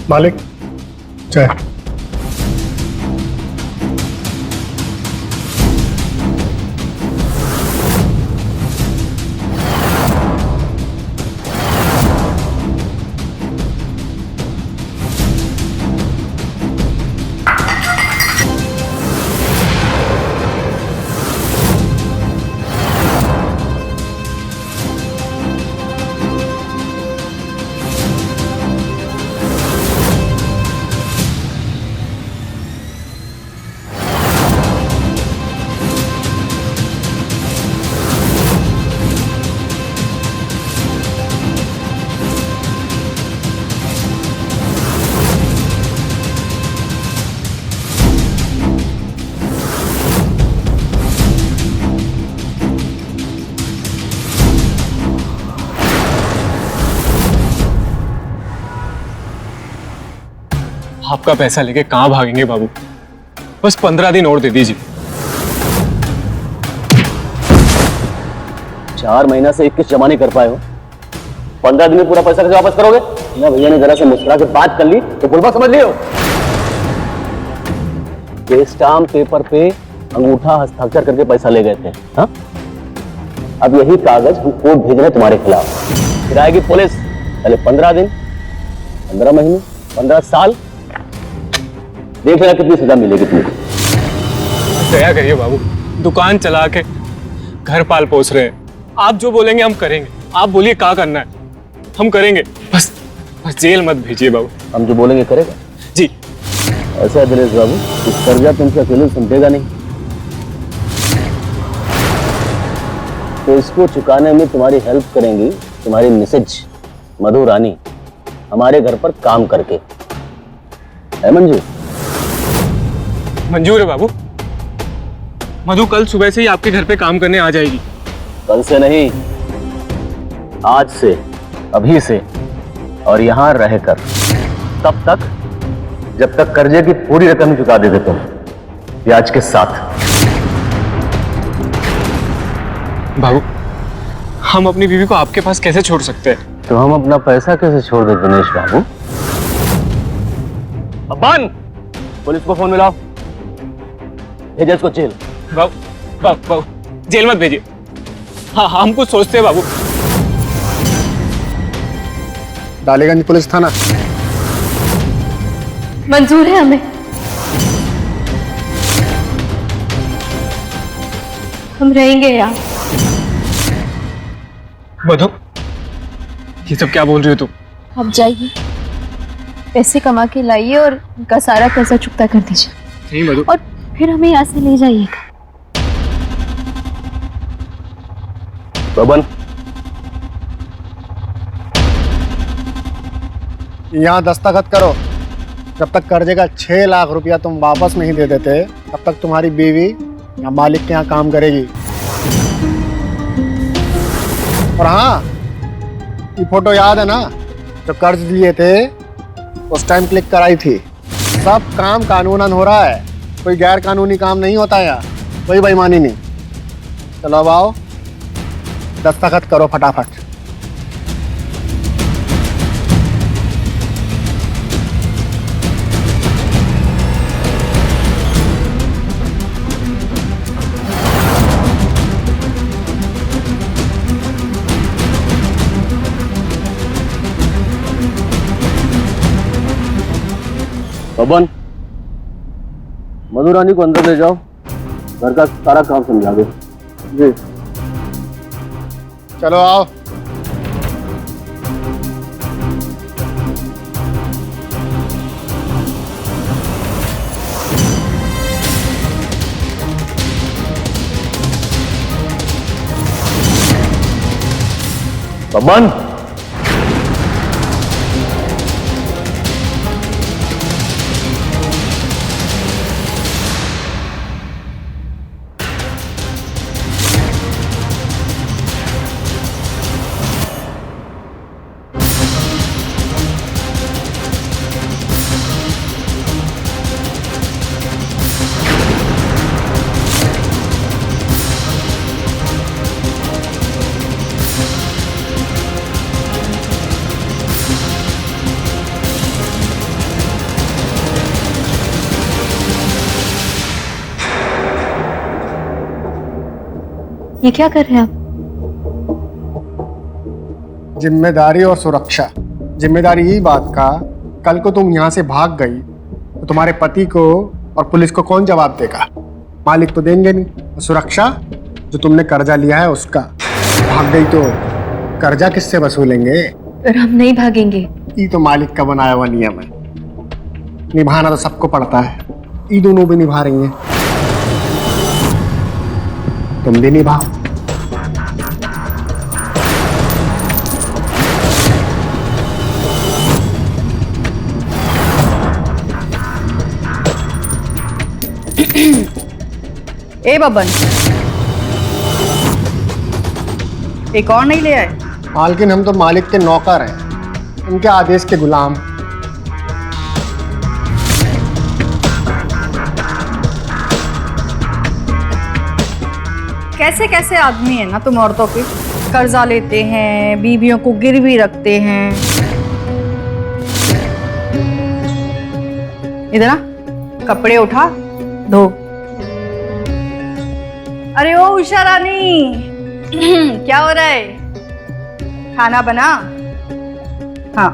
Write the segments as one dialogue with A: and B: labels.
A: मालिक चाय।
B: आपका पैसा लेके कहां भागेंगे बाबू? बस 15 दिन और दे दीजिए।
C: 4 महीना से 21 जमा नहीं कर पाए हो, 15 दिन में पूरा पैसा कैसे वापस करोगे? ना भैया ने जरा से मुस्कुरा के बात कर ली तो बुलवा समझ लियो। ये स्टाम्प पेपर पे अंगूठा हस्ताक्षर करके पैसा ले गए थे, हाँ? अब यही कागज हम कोर्ट भेज रहे हैं तुम्हारे खिलाफ। फिर आएगी पुलिस, पहले 15 दिन, 15 महीने, 15 साल, देख लेना कितनी सजा मिलेगी तुम्हें।
B: दया करिए बाबू, दुकान चला के घर पाल पोस रहे हैं। आप जो बोलेंगे हम करेंगे। आप बोलिए क्या करना है, हम करेंगे। बस जेल मत भेजिए बाबू।
C: हम जो बोलेंगे करेगा
B: जी।
C: ऐसा है दिनेश बाबू, इस कर्जा तुमसे अकेले समझेगा नहीं, तो इसको चुकाने में तुम्हारी हेल्प करेंगी तुम्हारी मिसेज मधु रानी, हमारे घर पर काम करके। है मंजूर?
B: मंजूर है बाबू। मधु कल सुबह से ही आपके घर पे काम करने आ जाएगी।
C: कल से नहीं, आज से, अभी से, और यहां रहकर तब तक जब तक कर्जे की पूरी रकम चुका देते तुम, ब्याज के साथ।
B: बाबू, हम अपनी बीवी को आपके पास कैसे छोड़ सकते हैं?
C: तो हम अपना पैसा कैसे छोड़ दे दिनेश बाबू? अब्बान, पुलिस को फोन मिलाओ, भेजो इसको जेल।
B: बाबू, जेल मत भेजिए। हाँ, हम कुछ सोचते हैं बाबू।
A: डालीगंज पुलिस थाना।
D: मंजूर है हमें। हम रहेंगे यहाँ।
B: मधु, ये सब क्या बोल रही हो तुम?
D: आप जाइए, पैसे कमा के लाइए और उनका सारा पैसा चुकता कर दीजिए।
B: नहीं मधु।
D: और फिर हमें यहाँ से ले जाइएगा।
C: बबन,
A: यहाँ दस्तखत करो। जब तक कर्जे का 6 लाख रुपया तुम वापस नहीं दे देते, तब तक तुम्हारी बीवी या मालिक के यहाँ काम करेगी। और हाँ, ये फोटो याद है ना, जो कर्ज लिए थे उस टाइम क्लिक कराई थी। सब काम कानूनन हो रहा है, कोई गैर कानूनी काम नहीं होता है, कोई बेईमानी नहीं। चलो अब आओ, दस्तखत करो फटाफट।
C: बबन, मधु रानी को अंदर ले जाओ, घर का सारा काम समझा दो। जी।
A: चलो आओ।
C: बबन,
D: ये क्या कर रहे हैं आप?
A: जिम्मेदारी और सुरक्षा। जिम्मेदारी यही बात का, कल को तुम यहाँ से भाग गई तो तुम्हारे पति को और पुलिस को कौन जवाब देगा? मालिक तो देंगे नहीं। और सुरक्षा, जो तुमने कर्जा लिया है उसका। भाग गई तो कर्जा किससे वसूलेंगे?
D: पर हम नहीं भागेंगे।
A: ये तो मालिक का बनाया हुआ नियम है, निभाना तो सबको पड़ता है। ये दोनों भी निभा रही हैं, तुम भी निभाओ।
E: ए बब्बन, एक और नहीं ले आए?
A: मालकिन, हम तो मालिक के नौकर हैं, उनके आदेश के गुलाम।
E: कैसे कैसे आदमी है ना तुम औरतों के। कर्जा लेते हैं, बीवियों को गिरवी रखते हैं। इधर आ, कपड़े उठा धो। अरे ओ उषा रानी, क्या हो रहा है? खाना बना? हाँ,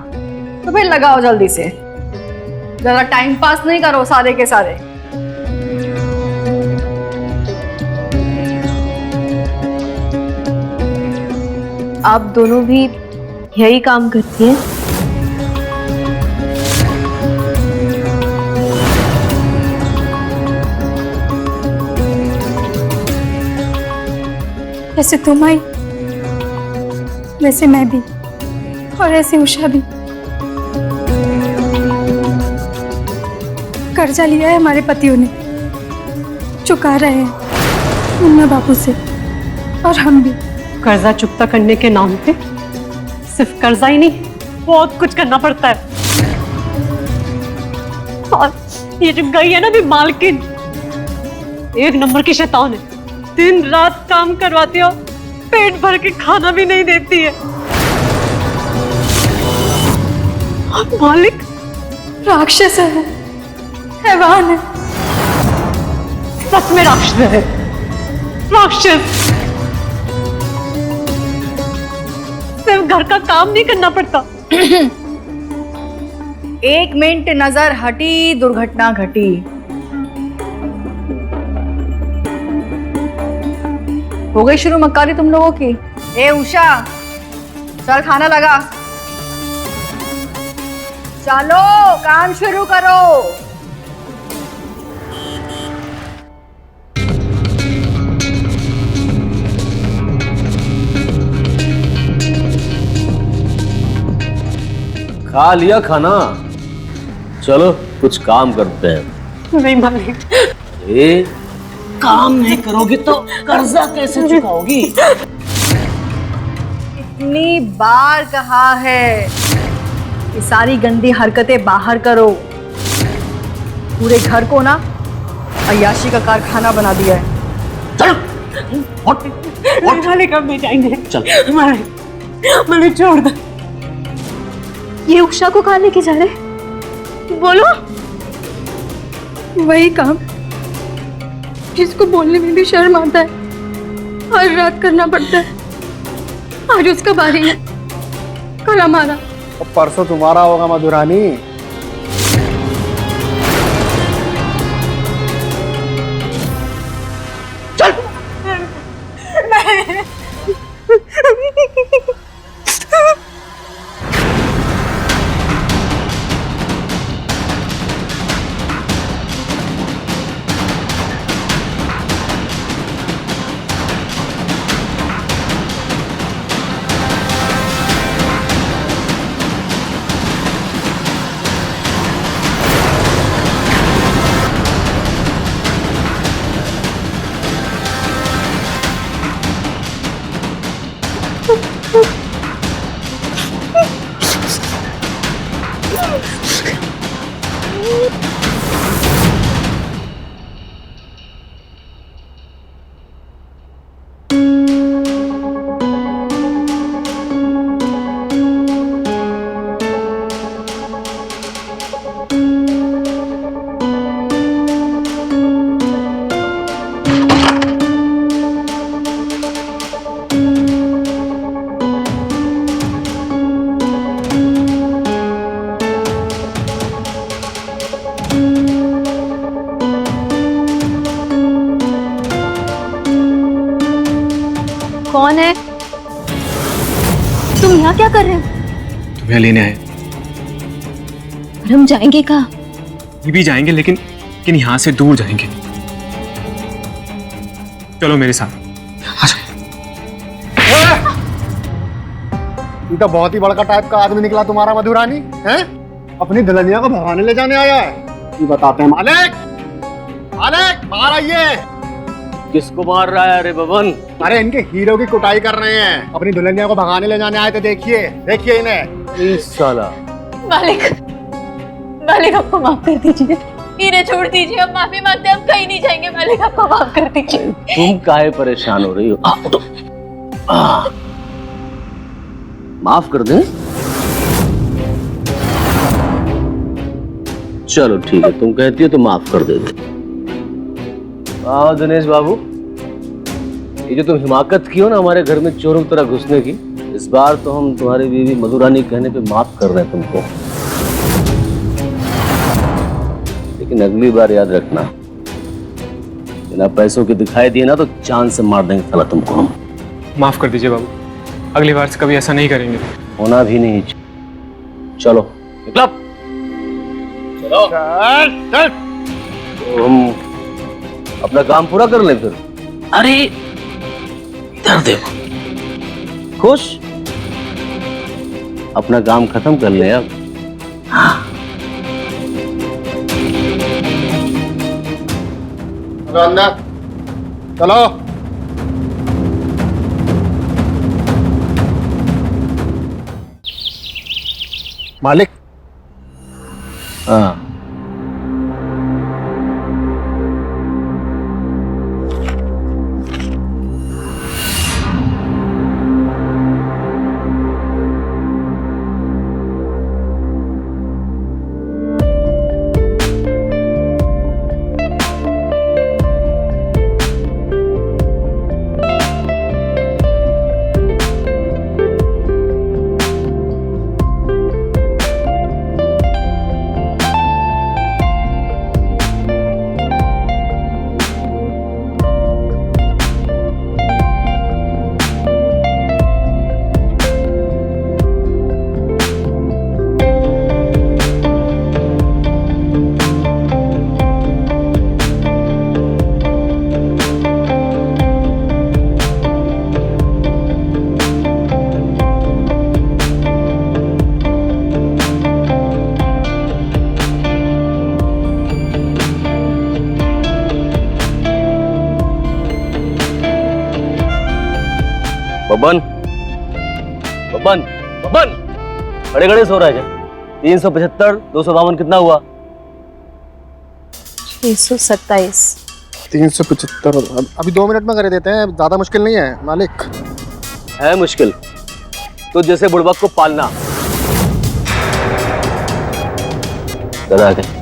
E: तो फिर लगाओ जल्दी से, जरा टाइम पास नहीं करो सारे के सारे।
D: आप दोनों भी यही काम करती हैं?
F: ऐसे तुम आई, वैसे मैं भी, और ऐसे उषा भी। कर्जा लिया है हमारे पतियों ने, चुका रहे हैं मुन्ना बाबू से, और हम भी।
G: कर्जा चुकता करने के नाम पे सिर्फ कर्जा ही नहीं, बहुत कुछ करना पड़ता है। और ये जो गई है ना भी मालकिन, एक नंबर की शैतान है। दिन रात काम करवाती हो, पेट भर के खाना भी नहीं देती है। और मालिक
F: राक्षस है, हैवान है।
G: सच में राक्षस है, राक्षस। सिर्फ घर का काम नहीं करना पड़ता।
E: एक मिनट नजर हटी, दुर्घटना घटी। हो गई शुरू मक्कारी तुम लोगों की। ए उषा, चल खाना लगा। चलो काम शुरू करो।
C: खा लिया खाना, चलो कुछ काम करते हैं।
G: नहीं मालिक,
C: ए, काम नहीं करोगी तो कर्जा कैसे चुकाओगी?
E: इतनी बार कहा है कि सारी गंदी हरकतें बाहर करो। पूरे घर को ना अय्याशी का कारखाना बना दिया है।
C: चल, उठ, उठ।
G: मालिक हम नहीं जाएंगे।
C: चल।
G: मालिक छोड़ दो।
D: ये उषा को कहाँ लेके जा रहे?
G: बोलो।
F: वही काम जिसको बोलने में भी शर्म आता है, हर रात करना पड़ता है। आज उसका बारी है, कल हमारा।
A: और परसों तुम्हारा होगा मधुरानी।
D: तुम यहाँ क्या कर रहे हो?
B: तुम्हें लेने आए।
D: और हम जाएंगे कहाँ?
B: ये भी जाएंगे, लेकिन यहाँ से दूर जाएंगे। चलो मेरे साथ।
A: ये तो बहुत ही बड़का टाइप का आदमी निकला तुम्हारा मधुरानी है। अपनी दुल्हनिया को भगाने ले जाने आया है। ये बताते हैं मालिक, मालिक बाहर आइए।
C: किसको मार रहा है? अरे बबन,
A: अरे इनके हीरो की कुटाई कर रहे हैं। अपनी दुल्हनिया को भगाने ले जाने आए थे। देखिए देखिए इन्हें।
C: इस साला
D: मालिक, मालिक आपको माफ कर दीजिए, हीरे छोड़ दीजिए, हम माफी मांगते हैं, हम कहीं नहीं जाएंगे। मालिक आपको माफ कर दीजिए।
C: तुम काहे परेशान हो रही हो? माफ कर दे। चलो ठीक है, तुम कहती हो तो माफ कर देते। आओ दिनेश बाबू, ये जो तुम हिमाकत की हो ना हमारे घर में चोरों की तरह घुसने की, इस बार तो हम तुम्हारी बीवी मधुरानी कहने पे माफ कर रहे हैं तुमको। लेकिन अगली बार याद रखना, बिना पैसों के दिखाई दिए ना तो जान से मार देंगे साला तुमको हम।
B: माफ कर दीजिए बाबू, अगली बार से कभी ऐसा नहीं करेंगे।
C: होना भी नहीं। चलो निकलो। चलो
A: चल।
C: तो हम अपना काम पूरा कर लें फिर। अरे इधर देखो, खुश? अपना काम खत्म कर ले अब।
A: चलो अंदर चलो। मालिक,
C: हाँ बबन, बबन, बबन, बड़े गड़े सो रहा है क्या? 375, 252 कितना हुआ?
D: 627।
A: 375। अभी 2 मिनट में कर देते हैं, ज्यादा मुश्किल नहीं है मालिक।
C: है मुश्किल तो जैसे बुड़बक को पालना। करा के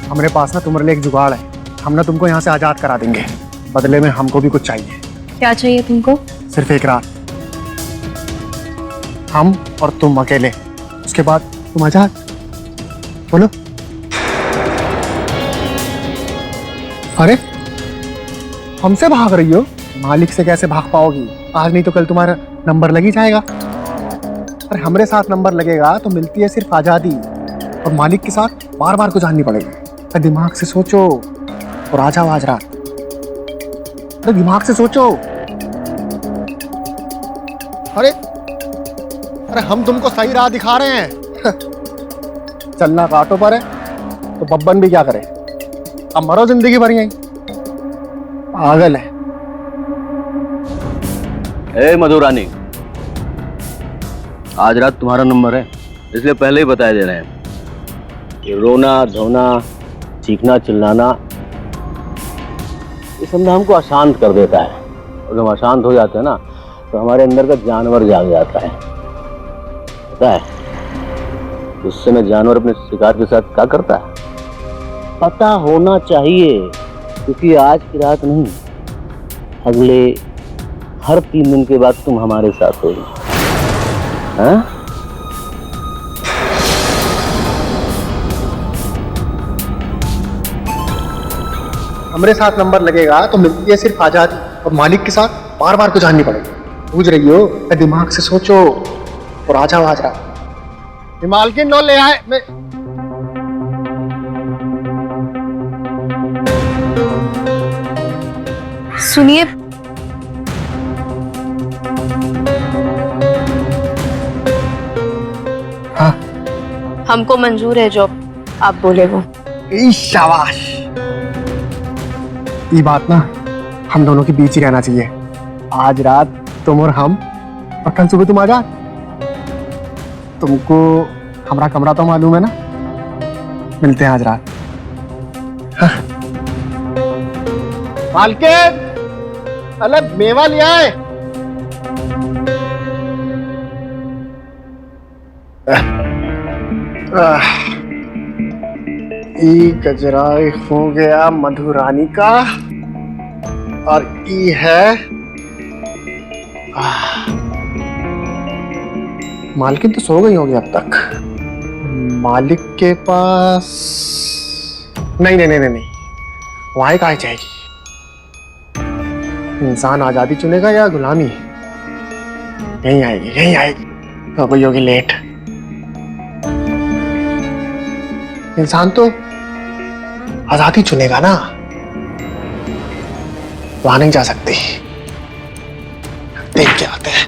A: हमारे पास ना तुम्हारे लिए एक जुगाड़ है। हम ना तुमको यहाँ से आजाद करा देंगे। बदले में हमको भी कुछ चाहिए।
D: क्या चाहिए तुमको?
A: सिर्फ एक रात, हम और तुम अकेले, उसके बाद तुम आजाद। बोलो। अरे हमसे भाग रही हो? मालिक से कैसे भाग पाओगी? आज नहीं तो कल तुम्हारा नंबर लग ही जाएगा। अरे हमारे साथ नंबर लगेगा तो मिलती है सिर्फ आजादी, और मालिक के साथ बार बार को जाननी पड़ेगी। दिमाग से सोचो और आ जाओ आज रात। अरे दिमाग से सोचो। अरे अरे हम तुमको सही राह दिखा रहे हैं। चलना कांटों पर है तो बब्बन भी क्या करे? अब मरो जिंदगी भर यहीं। पागल है।
C: ए मधुरानी, आज रात तुम्हारा नंबर है, इसलिए पहले ही बता दे रहे हैं। ये रोना धोना, चीखना चिल्लाना, ये सब ना हमको अशांत कर देता है। और जब अशांत हो जाते हैं ना तो हमारे अंदर का जानवर जाग जाता है। पता है उस समय जानवर अपने शिकार के साथ क्या करता है? पता होना चाहिए, क्योंकि आज की रात नहीं, अगले हर 3 दिन के बाद तुम हमारे साथ होगी। हाँ?
A: हमारे साथ नंबर लगेगा तो मिलती है सिर्फ आजादी, और मालिक के साथ बार बार को जाननी पड़ेगी। पूछ रही हो? दिमाग से सोचो और आ जाओ आज रात। मालकिन नो ले आए मैं।
D: सुनिए,
A: हाँ
D: हमको मंजूर है जॉब आप बोले वो।
A: शाबाश। ये बात ना हम दोनों के बीच ही रहना चाहिए। आज रात तुम और हम, और कल सुबह तुम आ जा। तुमको हमारा कमरा तो मालूम है ना? मिलते हैं आज रात। हाँ। मालकिन, अरे मेवा ले आए। ई गजरा हो गया मधुरानी का, और ई है मालकिन तो सो गई होगी अब तक। मालिक के पास नहीं नहीं नहीं नहीं, नहीं। वहां कहाँ जाएगी? इंसान आजादी चुनेगा या गुलामी? यहीं आएगी, यहीं आएगी। तो कोई होगी लेट। इंसान तो आजादी चुनेगा ना, वहां नहीं जा सकती। देख के आते हैं।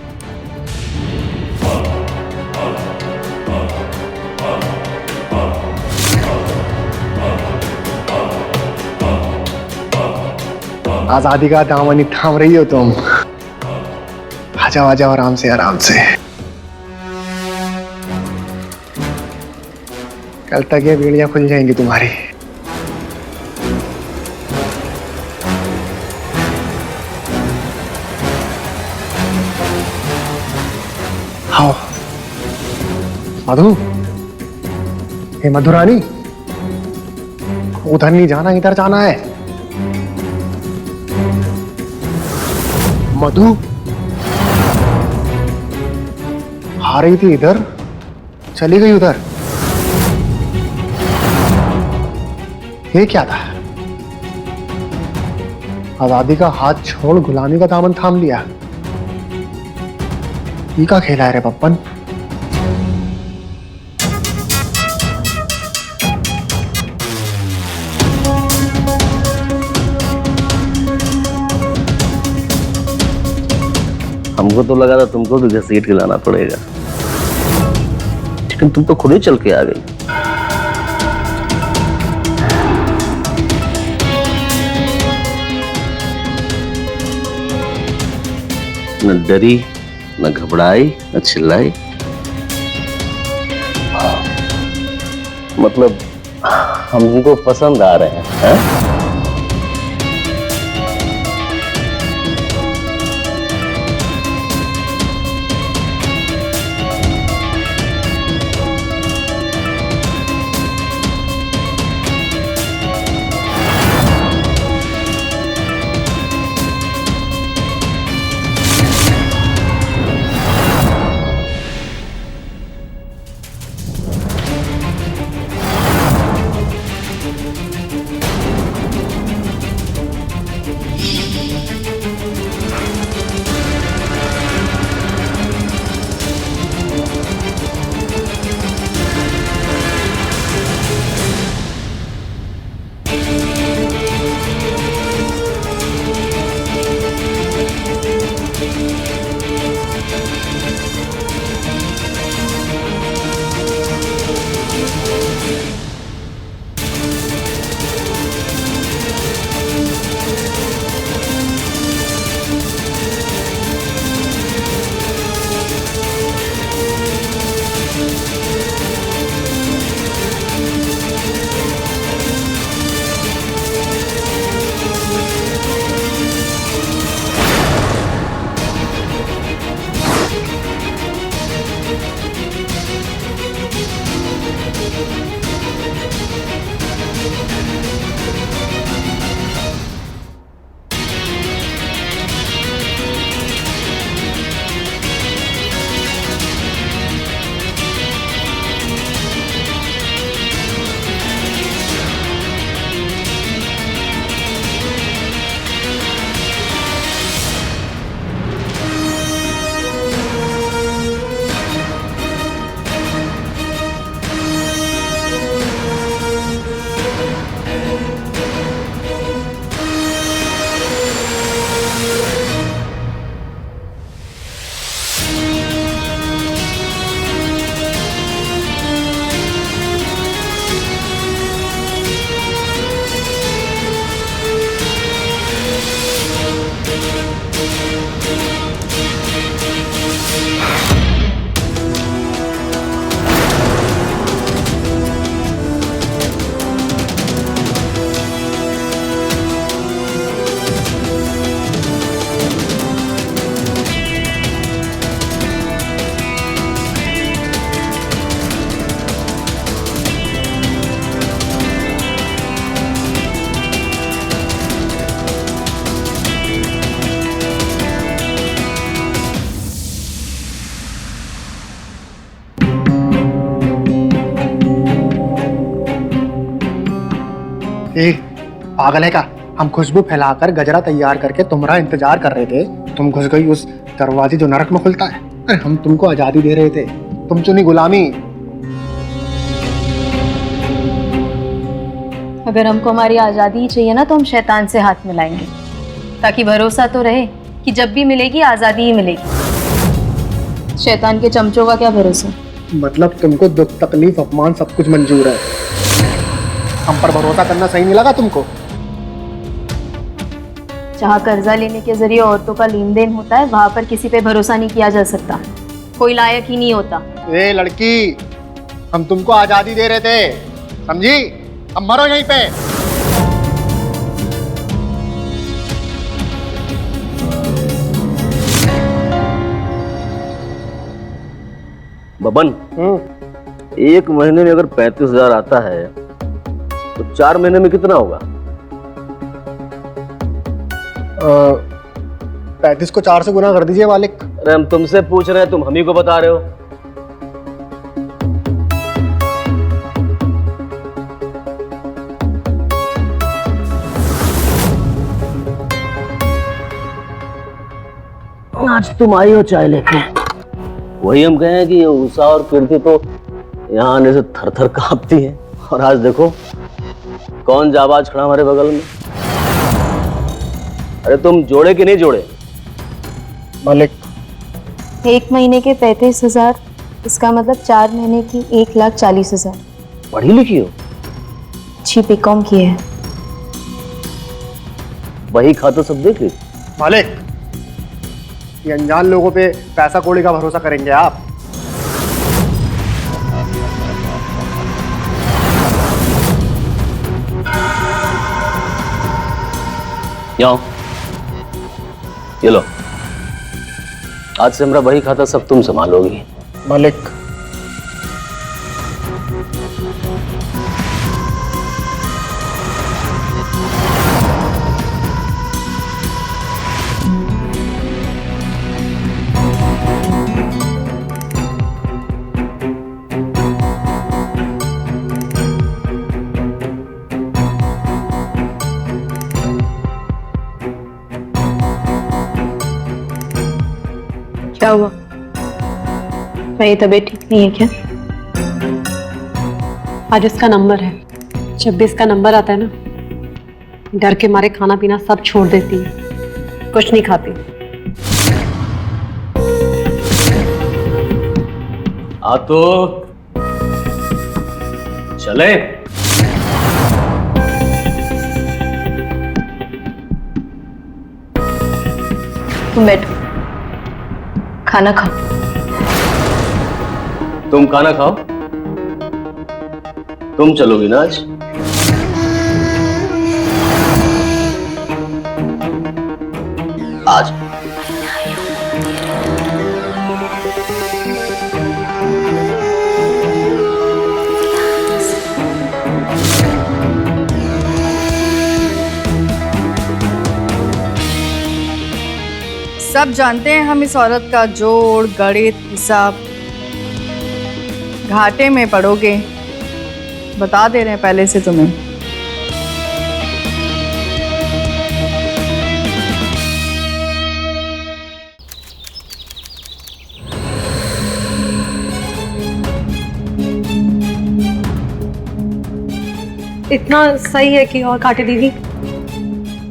A: आजादी का दामन ही थाम रही हो तुम। आ जाओ आ जाओ, आराम से आराम से। कल तक ये बीड़ियां खुल जाएंगी तुम्हारी। आओ मधु, ये मधुरानी, उधर नहीं जाना, इधर जाना है। मधु आ रही थी इधर, चली गई उधर। ये क्या था? आजादी का हाथ छोड़ गुलामी का दामन थाम लिया। ये का खेला है रे पप्पन?
C: हमको तो लगा था तुमको भी घसीट के लाना पड़ेगा, लेकिन तुम तो खुद ही चल के आ गई। न डरी, न घबराई, न चिल्लाई। मतलब हमको पसंद आ रहे हैं, हैं?
A: ए, पागल है क्या? हम खुशबू फैलाकर गजरा तैयार करके तुम्हारा इंतजार कर रहे थे, तुम घुस गई उस दरवाजे जो नरक में खुलता है। अरे हम तुमको आजादी दे रहे थे, तुम चुनी गुलामी।
D: अगर हमको हमारी आज़ादी ही चाहिए ना तो हम शैतान से हाथ मिलाएंगे, ताकि भरोसा तो रहे कि जब भी मिलेगी आज़ादी ही मिलेगी। शैतान के चमचों का क्या भरोसा।
A: मतलब तुमको दुख तकलीफ अपमान सब कुछ मंजूर है, हम पर भरोसा करना सही नहीं लगा तुमको?
D: जहाँ कर्जा लेने के जरिए औरतों का लेन देन होता है वहां पर किसी पे भरोसा नहीं किया जा सकता, कोई लायक ही नहीं होता।
A: ए लड़की, हम तुमको आजादी दे रहे थे, समझी? अब मरो यहीं पे।
C: बबन, एक महीने में अगर 35,000 आता है तो 4 महीने में कितना होगा?
A: 35 को 4 से गुना कर दीजिए मालिक।
C: अरे हम तुमसे पूछ रहे हैं, तुम हम ही को बता रहे हो। आज तुम आई हो चाय लेके, वही हम कहें कि उषा और कीर्ति तो यहाँ आने से थर थर कांपती है, और आज देखो कौन जाबाज खड़ा हमारे बगल में। अरे तुम जोड़े कि नहीं जोड़े?
A: मालिक,
D: 1 महीने के 35,000, इसका मतलब 4 महीने की 1,40,000।
C: पढ़ी लिखी हो?
D: अच्छी बीकॉम की है।
C: वही खाता सब देख ली।
A: मालिक, ये अनजान लोगों पे पैसा कौड़ी का भरोसा करेंगे आप?
C: यहाँ ये लो, आज से मेरा वही खाता सब तुम संभालोगी।
A: मालिक,
D: क्या हुआ? मेरी तबीयत ठीक नहीं है क्या?
G: आज इसका नंबर है, जब भी इसका नंबर आता है ना, डर के मारे खाना पीना सब छोड़ देती है, कुछ नहीं खाती।
C: आ तो चले।
D: तुम बैठो, खाना खाओ।
C: तुम खाना खाओ, तुम चलोगी ना आज? आज
E: सब जानते हैं हम इस औरत का जोड़ गणित हिसाब। घाटे में पड़ोगे, बता दे रहे हैं पहले से तुम्हें।
G: इतना सही है कि और काटे दीदी?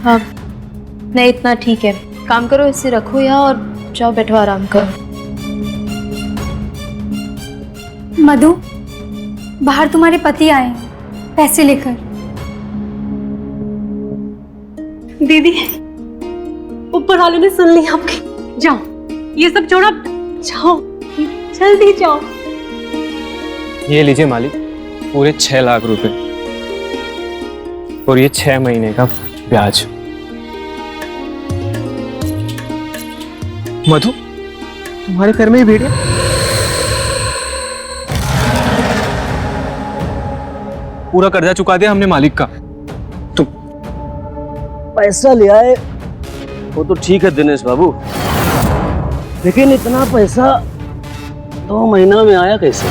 D: हाँ नहीं, इतना ठीक है। काम करो, इसे रखो यहाँ और जाओ बैठो आराम करो।
F: मधु, बाहर तुम्हारे पति आए पैसे लेकर।
G: दीदी, ऊपर वाले ने सुन लिया आपकी। जाओ, ये सब छोड़ो, जाओ जल्दी जाओ।
B: ये लीजिए मालिक, पूरे 6 लाख रुपए और ये 6 महीने का ब्याज। मधु, तुम्हारे घर में ही भेड़िया? पूरा कर्जा चुका दिया हमने मालिक का। तुम
C: पैसा ले आए वो तो ठीक है दिनेश बाबू, लेकिन इतना पैसा 2 महीना में आया कैसे?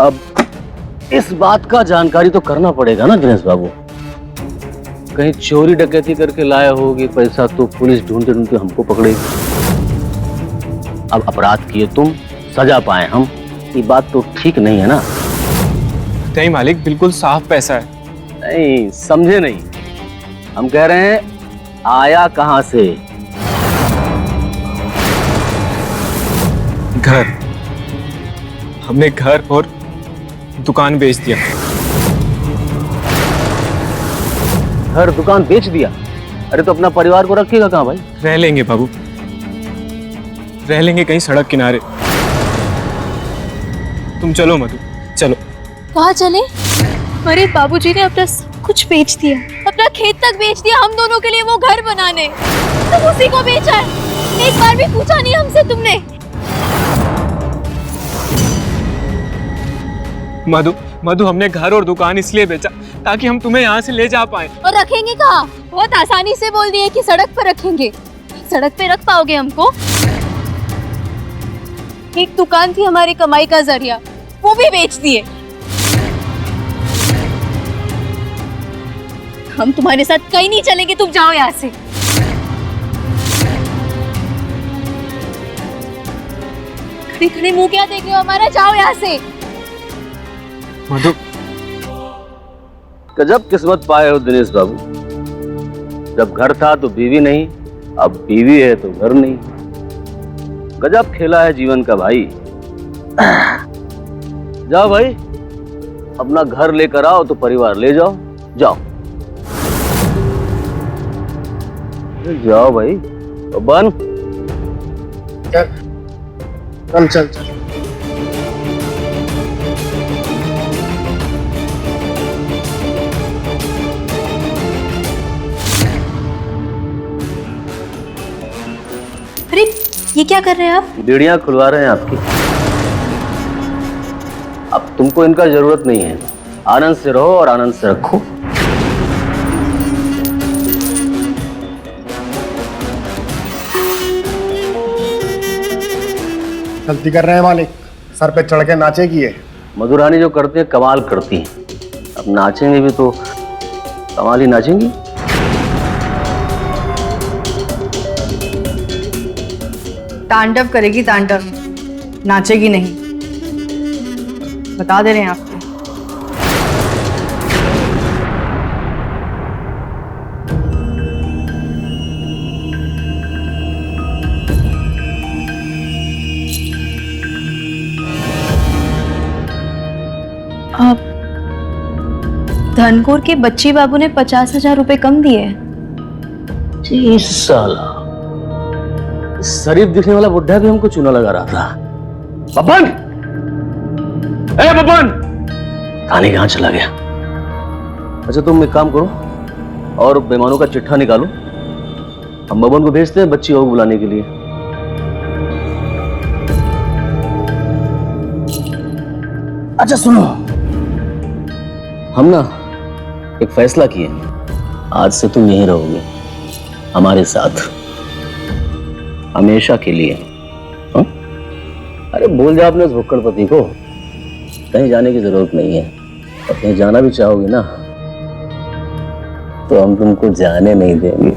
C: अब इस बात का जानकारी तो करना पड़ेगा ना दिनेश बाबू। कहीं चोरी डकैती करके लाए होगे पैसा तो पुलिस ढूंढते ढूंढते हमको पकड़ेगी। अब अपराध किए तुम, सजा पाए हम, ये बात तो ठीक नहीं है ना।
B: नहीं मालिक, बिल्कुल साफ पैसा है।
C: नहीं समझे नहीं, हम कह रहे हैं आया कहां से।
B: घर, हमने घर और दुकान बेच दिया।
C: घर दुकान बेच दिया? अरे तो अपना परिवार को रखिएगा कहां भाई?
B: रह लेंगे बाबू, रह लेंगे कहीं सड़क किनारे। तुम चलो मधु, चलो।
F: कहाँ चले? अरे बाबूजी ने अपना सब कुछ बेच दिया, अपना खेत तक बेच दिया हम दोनों के लिए वो घर बनाने। तुम उसी को बेचा है, एक बार भी पूछा नहीं हमसे तुमने।
B: मधु, मधु हमने घर और दुकान इसलिए बेचा ताकि हम तुम्हें यहाँ से ले जा पाए।
F: और रखेंगे कहाँ? बहुत आसानी से बोल दिए कि सड़क पर रखेंगे। सड़क पे रख पाओगे हमको? एक दुकान थी हमारी कमाई का जरिया, वो भी बेच दिए। हम तुम्हारे साथ कहीं नहीं चलेंगे, तुम जाओ यहाँ से। खड़े खड़े मुंह क्या देख रहे हो हमारा? जाओ यहाँ से।
B: मधु,
C: गजब किस्मत पाए हो दिनेश बाबू। जब घर था तो बीवी नहीं, अब बीवी है तो घर नहीं। गजब खेला है जीवन का भाई। जाओ भाई, अपना घर लेकर आओ तो परिवार ले जाओ। जाओ जाओ भाई। बन
A: चल चल चल।
F: अरे ये क्या कर रहे हैं आप?
C: बेड़ियां खुलवा रहे हैं आपकी। अब तुमको इनका जरूरत नहीं है। आनंद से रहो और आनंद से रखो।
A: गलती कर रहे हैं मालिक, सर पे चढ़ के नाचेगी है।
C: मधुरानी जो करती है कमाल करती है। अब नाचेंगे भी तो कमाल ही नाचेंगी।
E: तांडव करेगी तांडव, नाचेगी नहीं, बता दे रहे हैं आपको।
D: धनकोर के बच्ची बाबू ने 50,000 रुपए कम दिए।
C: 30 साल शरीफ दिखने वाला बुढ़ा भी हमको चूना लगा रहा था। बब्बन, ए बब्बन, खाने कहाँ चला गया? अच्छा तुम एक काम करो और बेईमानों का चिट्ठा निकालो, हम बब्बन को भेजते हैं बच्ची को बुलाने के लिए। अच्छा सुनो, हम ना एक फैसला किए, आज से तुम यहीं रहोगे हमारे साथ हमेशा के लिए। हा? अरे बोल जाओ अपने उस भुक्कड़पति को कहीं जाने की जरूरत नहीं है। और कहीं जाना भी चाहोगे ना तो हम तुमको जाने नहीं देंगे।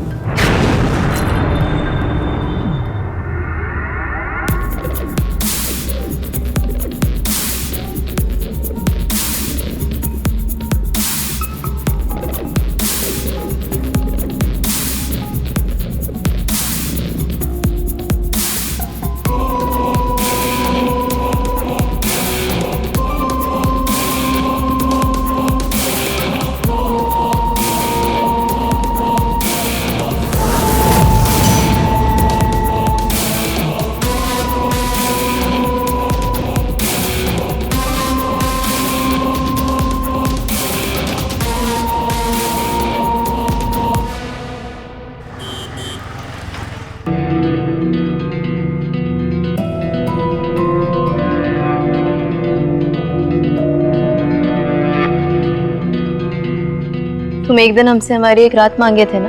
D: तुम एक दिन हमसे हमारी एक रात मांगे थे ना,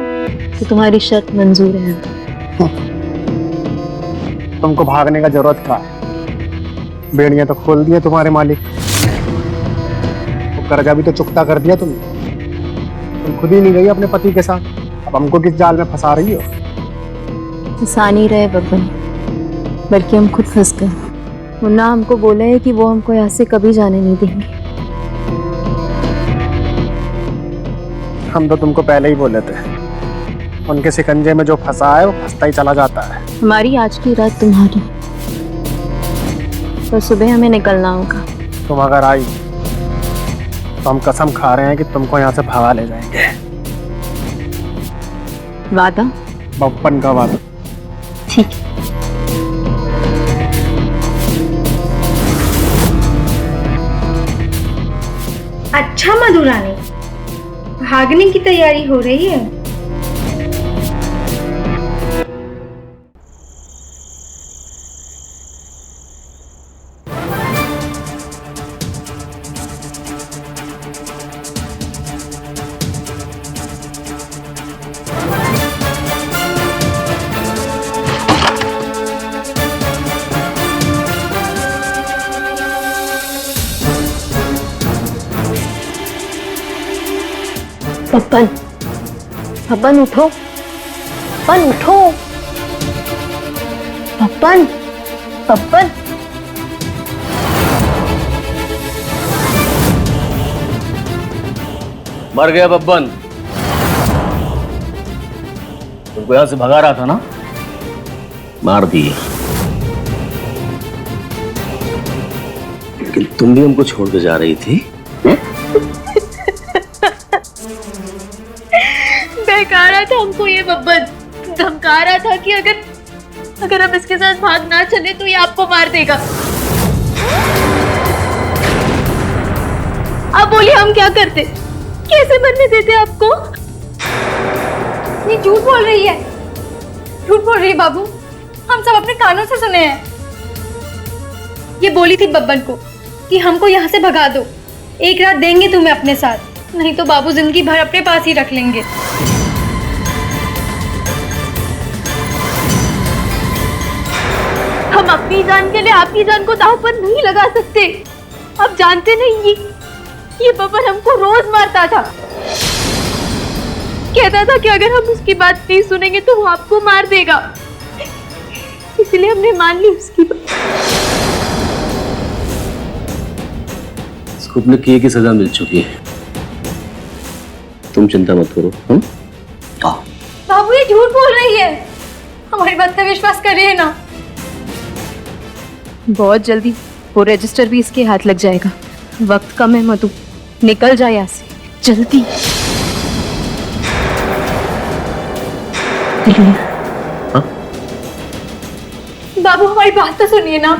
D: तो तुम्हारी शर्त मंजूर है।
A: तुमको भागने का जरूरत था, बेड़ियां तो खोल दिए तुम्हारे मालिक। कर्जा भी तो चुकता कर दिया तुमने। तुम खुद ही नहीं गई अपने पति के साथ, अब हमको किस जाल में फंसा रही हो?
D: फंसा नहीं रहे बब्बन, बल्कि हम खुद फंस गए। मुन्ना हमको बोले है कि वो हमको यहाँ से कभी जाने नहीं देंगे।
A: हम तो तुमको पहले ही बोले थे, उनके शिकंजे में जो फंसा है वो फंसता ही चला जाता है।
D: हमारी आज की रात तुम्हारी, तो सुबह हमें निकलना होगा।
A: तुम अगर आई तो हम कसम खा रहे हैं कि तुमको यहाँ से भगा ले जाएंगे।
D: वादा?
A: बप्पन का वादा।
D: ठीक है।
H: अच्छा मधुरानी, भागने की तैयारी हो रही है।
D: पप्पन, पप्पन उठो, पप्पन उठो, पप्पन, पप्पन।
C: मर गया बब्बन। तुमको यहां से भगा रहा था ना, मार दिए। लेकिन तुम भी हमको छोड़ के जा रही थी।
F: बहका रहा था हमको ये बब्बन, धमका रहा था कि अगर हम इसके साथ भाग ना चले तो ये आपको मार देगा। आप बोलिए हम क्या करते, कैसे बनने देते आपको?
H: ये झूठ बोल रही है, झूठ बोल रही है बाबू, हम सब अपने कानों से सुने हैं। ये बोली थी बब्बन को कि हमको यहाँ से भगा दो, एक रात देंगे तुम्हें अपने साथ, नहीं तो बाबू जिंदगी भर अपने पास ही रख लेंगे।
F: हम अपनी जान के लिए आपकी जान को दांव पर नहीं लगा सकते। आप जानते नहीं, ये बब्बन हमको रोज मारता था। कहता था कि अगर हम उसकी बात नहीं सुनेंगे तो वो आपको मार देगा, इसलिए हमने मान ली उसकी बात।
C: इसको अपने किए की सजा मिल चुकी है, तुम चिंता मत करो।
H: बाबू ये झूठ बोल रही है, हमारी बात पे विश्वास करिए ना।
D: बहुत जल्दी वो रजिस्टर भी इसके हाथ लग जाएगा। वक्त कम है मधु, निकल जाए यहाँ से जल्दी।
H: बाबू हमारी बात तो सुनिए ना।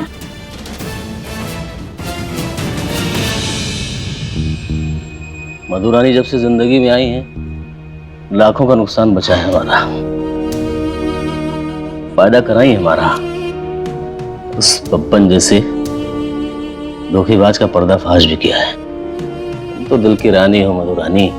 C: मधुरानी जब से जिंदगी में आई है, लाखों का नुकसान बचा है हमारा, फायदा कराई है हमारा। उस बब्बन जैसे धोखेबाज का पर्दाफाश भी किया है। तुम तो दिल की रानी हो मधुरानी।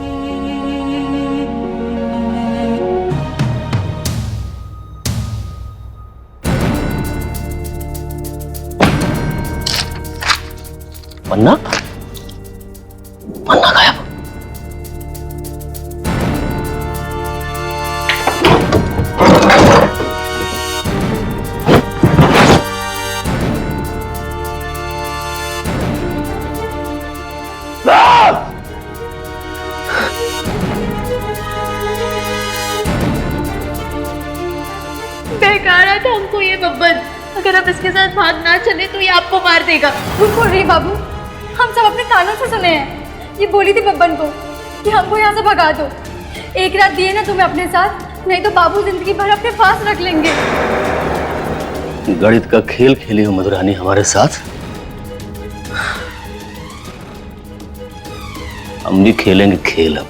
C: पन्ना, पन्ना गायब।
F: बहका रहा था हमको ये बब्बन, अगर हम इसके साथ भाग ना चले तो ये आपको मार देगा।
H: झूठ बोल रही है बाबू, हम सब अपने कानों से सुने हैं। ये बोली थी बब्बन को कि हमको यहाँ से भगा दो, एक रात दिए ना तुम्हें अपने साथ, नहीं तो बाबू जिंदगी भर अपने पास रख लेंगे।
C: गणित का खेल खेली हो मधुरानी हमारे साथ। हम भी खेलेंगे खेल, अब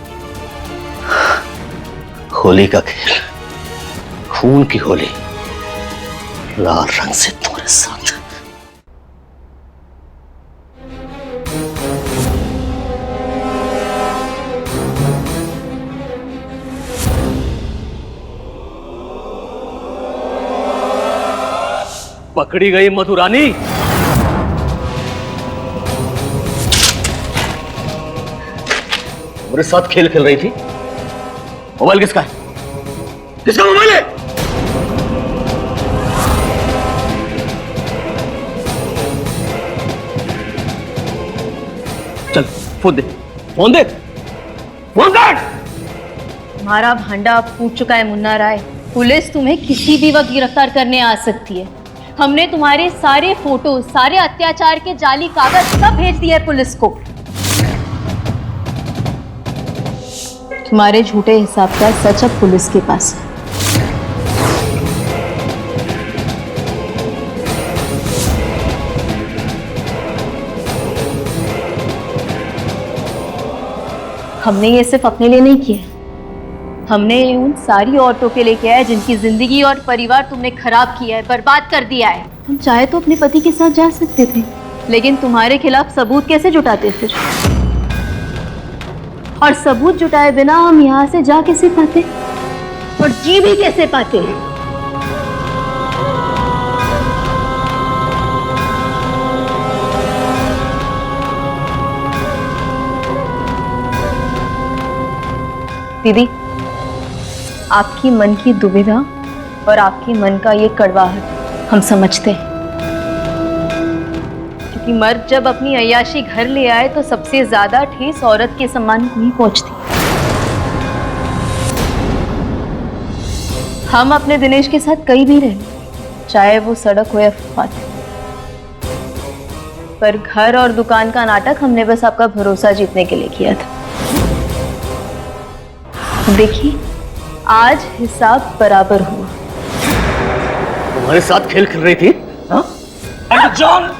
C: होली का खेल, खून की होली, लाल रंग से तुम्हारे साथ। पकड़ी गई मधुरानी। मेरे साथ खेल खेल रही थी। मोबाइल किसका है? किसका मोबाइल है? चल फोन दे, फोन दे, फोन दे।
D: तुम्हारा भांडा अब फूट चुका है मुन्ना राय। पुलिस तुम्हें किसी भी वक्त गिरफ्तार करने आ सकती है। हमने तुम्हारे सारे फोटो, सारे अत्याचार के जाली कागज सब भेज दिए है पुलिस को। तुम्हारे झूठे हिसाब का सच अब पुलिस के पास है। हमने ये सिर्फ अपने लिए नहीं किया, हमने उन सारी औरतों के लिए किया है जिनकी जिंदगी और परिवार तुमने खराब किया है, बर्बाद कर दिया है। तुम चाहे तो अपने पति के साथ जा सकते थे, लेकिन तुम्हारे खिलाफ सबूत कैसे जुटाते फिर? और सबूत जुटाए बिना हम यहाँ से जा कैसे पाते और जी भी कैसे पाते? दीदी, आपकी मन की दुविधा और आपके मन का ये कड़वाहट हम समझते हैं, क्योंकि मर्द जब अपनी अय्याशी घर ले आए तो सबसे ज्यादा ठेस औरत के सम्मान को ही पहुंचती। हम अपने दिनेश के साथ कहीं भी रहे, चाहे वो सड़क हो या फुटपाथ, पर घर और दुकान का नाटक हमने बस आपका भरोसा जीतने के लिए किया था। देखिए, आज हिसाब बराबर हुआ।
C: तुम्हारे साथ खेल खेल रही थी, हाँ? जॉन!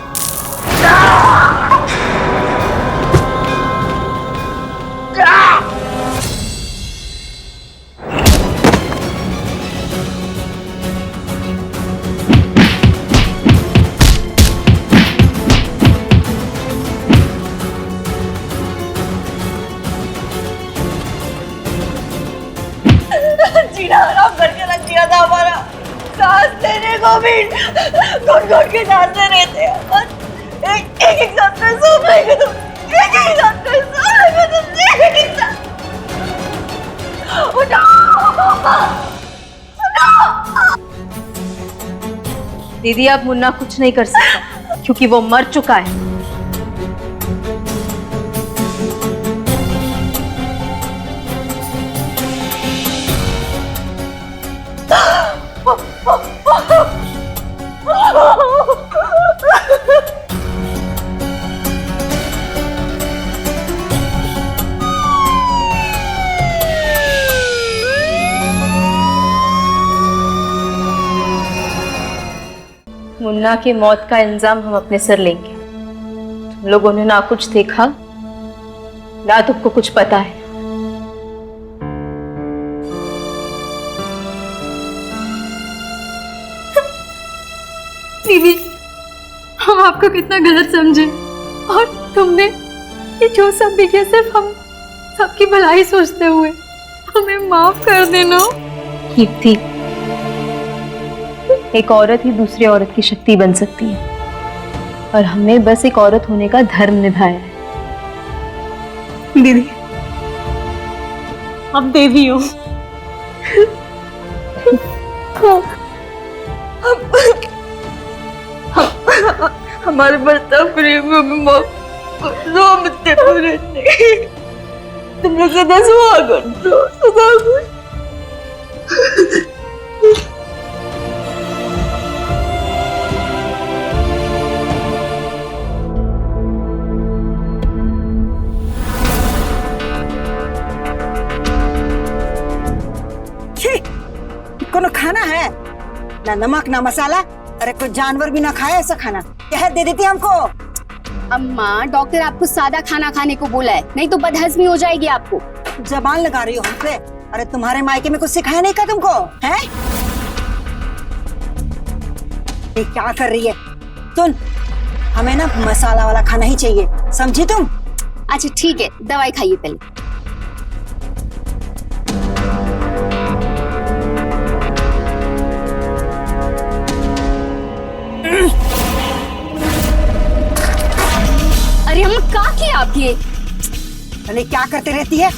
E: जीना हराम करके रख दिया था हमारा। सांस लेने को भी घुट-घुट के सांस ले रहे थे और एक सांस में सो गए तुम। एक सांस में सो गए तुम। एक सांस। उठो!
D: दीदी, अब मुन्ना कुछ नहीं कर सकता क्योंकि वो मर चुका है। मुन्ना की मौत का इल्जाम हम अपने सर लेंगे। तुम लोगों ने ना कुछ देखा, ना तुमको कुछ पता है।
H: दीदी, हम आपको कितना गलत समझे और तुमने ये जो सब भी किया सिर्फ हम सबकी भलाई सोचते हुए। हमें माफ कर देना।
D: कीर्ति, एक औरत ही दूसरी औरत की शक्ति बन सकती है और हमने बस एक औरत होने का धर्म निभाया है।
H: दीदी,
G: अब देवी हो।
E: हमारे बर्ताव प्रेम में हमें माफ कर दो। हम इतने बुरे नहीं। तुम लोग सदा सुहागन दो, सुहागन।
I: कोनो खाना है ना, नमक ना मसाला। अरे कोई जानवर भी ना खाए ऐसा खाना। कह दे देती हमको।
J: अम्मा, डॉक्टर आपको सादा खाना खाने को बोला है, नहीं तो बदहजमी हो जाएगी आपको।
I: जबान लगा रही हो हमसे। अरे तुम्हारे मायके में कुछ सिखाया नहीं का तुमको, हैं? ये क्या कर रही है? सुन, हमें ना मसाला वाला खाना ही चाहिए, समझी तुम?
J: अच्छा ठीक है, दवाई खाइए पहले। अरे हम क्या किया आपके?
I: अरे क्या करते रहती है?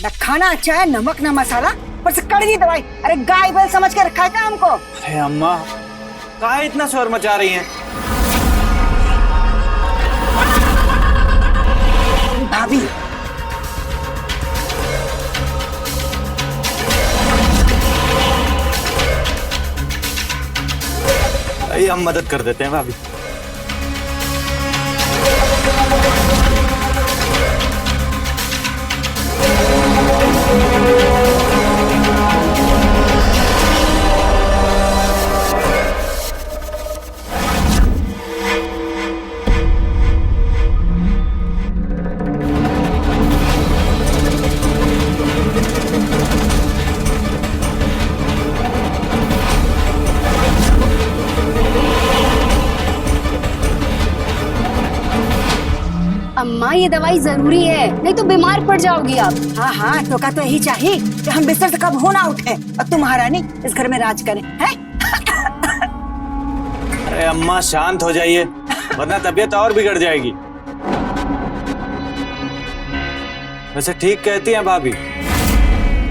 I: न खाना अच्छा है, नमक न मसाला, पर से कड़वी दवाई। अरे गाय बैल समझ के रखा है क्या हमको?
K: अरे अम्मा, काहे इतना शोर मचा रही हैं?
I: भाभी,
K: आइए हम मदद कर देते हैं भाभी।
J: अम्मा ये दवाई जरूरी है, नहीं तो बीमार पड़ जाओगी आप।
I: हाँ हाँ, तो का तो यही चाहिए कि हम बिस्तर से कब हो ना उठे और तुम महारानी इस घर में राज करें, हैं?
K: अरे अम्मा शांत हो जाइए, वरना तबीयत और बिगड़ जाएगी। वैसे ठीक कहती हैं भाभी,